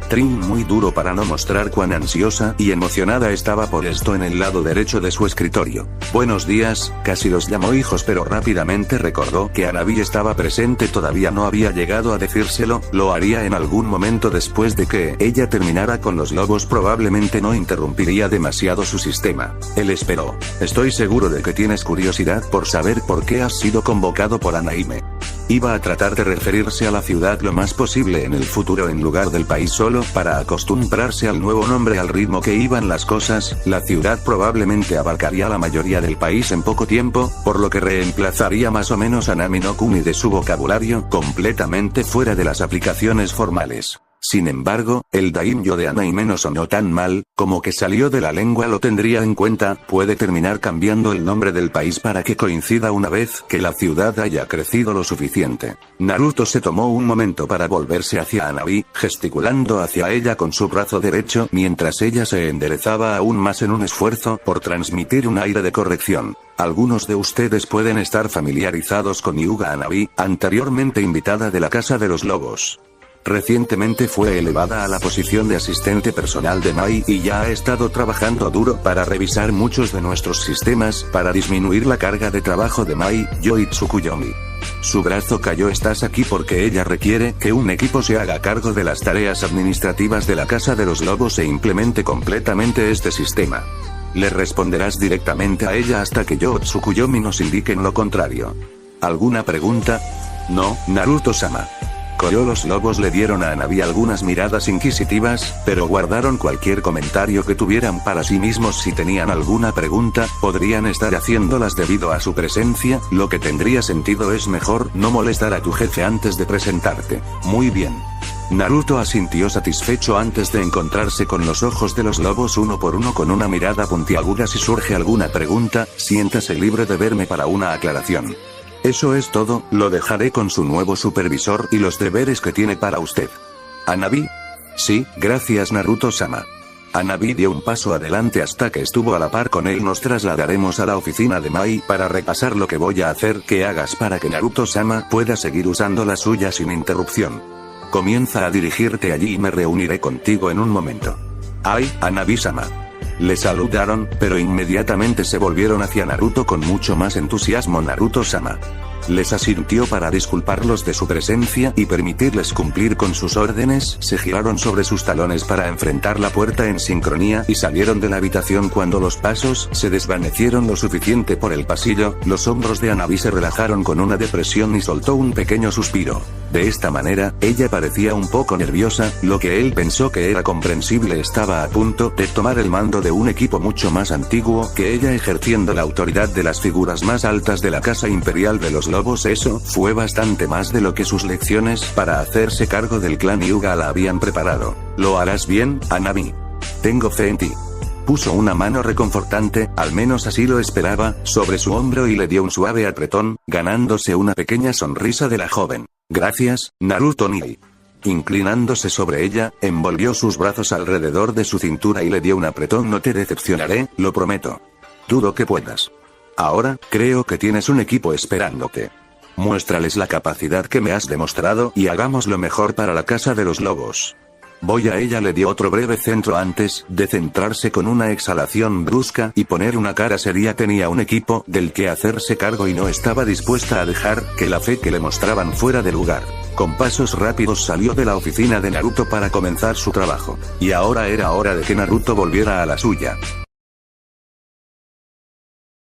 Trin muy duro para no mostrar cuán ansiosa y emocionada estaba por esto en el lado derecho de su escritorio. Buenos días, casi los llamó hijos, pero rápidamente recordó que Hanabi estaba presente. Todavía no había llegado a decírselo, lo haría en algún momento después de que ella terminara con los lobos. Probablemente no interrumpiría demasiado su sistema. Él esperó. Estoy seguro de que tienes curiosidad por saber por qué has sido convocado por Anaime. Iba a tratar de referirse a la ciudad lo más posible en el futuro en lugar del país, solo para acostumbrarse al nuevo nombre. Al ritmo que iban las cosas, la ciudad probablemente abarcaría la mayoría del país en poco tiempo, por lo que reemplazaría más o menos a Nami no Kuni de su vocabulario, completamente fuera de las aplicaciones formales. Sin embargo, el daimyo de Anaime no sonó tan mal, como que salió de la lengua. Lo tendría en cuenta. Puede terminar cambiando el nombre del país para que coincida una vez que la ciudad haya crecido lo suficiente. Naruto se tomó un momento para volverse hacia Hanabi, gesticulando hacia ella con su brazo derecho, mientras ella se enderezaba aún más en un esfuerzo por transmitir un aire de corrección. Algunos de ustedes pueden estar familiarizados con Hyuga Hanabi, anteriormente invitada de la Casa de los Lobos. Recientemente fue elevada a la posición de asistente personal de Mai y ya ha estado trabajando duro para revisar muchos de nuestros sistemas para disminuir la carga de trabajo de Mai, yo y Tsukuyomi. Su brazo cayó. Estás aquí porque ella requiere que un equipo se haga cargo de las tareas administrativas de la Casa de los Lobos e implemente completamente este sistema. Le responderás directamente a ella hasta que yo o Tsukuyomi nos indiquen lo contrario. ¿Alguna pregunta? No, Naruto-sama. Los lobos le dieron a Hanabi algunas miradas inquisitivas, pero guardaron cualquier comentario que tuvieran para sí mismos. Si tenían alguna pregunta, podrían estar haciéndolas debido a su presencia. Lo que tendría sentido es mejor no molestar a tu jefe antes de presentarte. Muy bien. Naruto asintió satisfecho antes de encontrarse con los ojos de los lobos uno por uno con una mirada puntiaguda. Si surge alguna pregunta, siéntase libre de verme para una aclaración. Eso es todo. Lo dejaré con su nuevo supervisor y los deberes que tiene para usted. ¿Hanabi? Sí, gracias Naruto-sama. Hanabi dio un paso adelante hasta que estuvo a la par con él. Nos trasladaremos a la oficina de Mai para repasar lo que voy a hacer que hagas para que Naruto-sama pueda seguir usando la suya sin interrupción. Comienza a dirigirte allí y me reuniré contigo en un momento. ¡Ay, Hanabi-sama! Le saludaron, pero inmediatamente se volvieron hacia Naruto con mucho más entusiasmo. Naruto-sama les asintió para disculparlos de su presencia y permitirles cumplir con sus órdenes. Se giraron sobre sus talones para enfrentar la puerta en sincronía y salieron de la habitación. Cuando los pasos se desvanecieron lo suficiente por el pasillo, los hombros de Hanabi se relajaron con una depresión y soltó un pequeño suspiro. De esta manera, ella parecía un poco nerviosa, lo que él pensó que era comprensible. Estaba a punto de tomar el mando de un equipo mucho más antiguo que ella, ejerciendo la autoridad de las figuras más altas de la Casa Imperial de los Lobos. Eso fue bastante más de lo que sus lecciones para hacerse cargo del clan Hyuga la habían preparado. Lo harás bien, Hanabi. Tengo fe en ti. Puso una mano reconfortante, al menos así lo esperaba, sobre su hombro y le dio un suave apretón, ganándose una pequeña sonrisa de la joven. Gracias, Naruto-ni. Inclinándose sobre ella, envolvió sus brazos alrededor de su cintura y le dio un apretón. No te decepcionaré, lo prometo. Dudo que puedas. Ahora, creo que tienes un equipo esperándote. Muéstrales la capacidad que me has demostrado y hagamos lo mejor para la Casa de los Lobos. Voy a ella le dio otro breve centro antes de centrarse con una exhalación brusca y poner una cara seria. Tenía un equipo del que hacerse cargo y no estaba dispuesta a dejar que la fe que le mostraban fuera de lugar. Con pasos rápidos salió de la oficina de Naruto para comenzar su trabajo. Y ahora era hora de que Naruto volviera a la suya.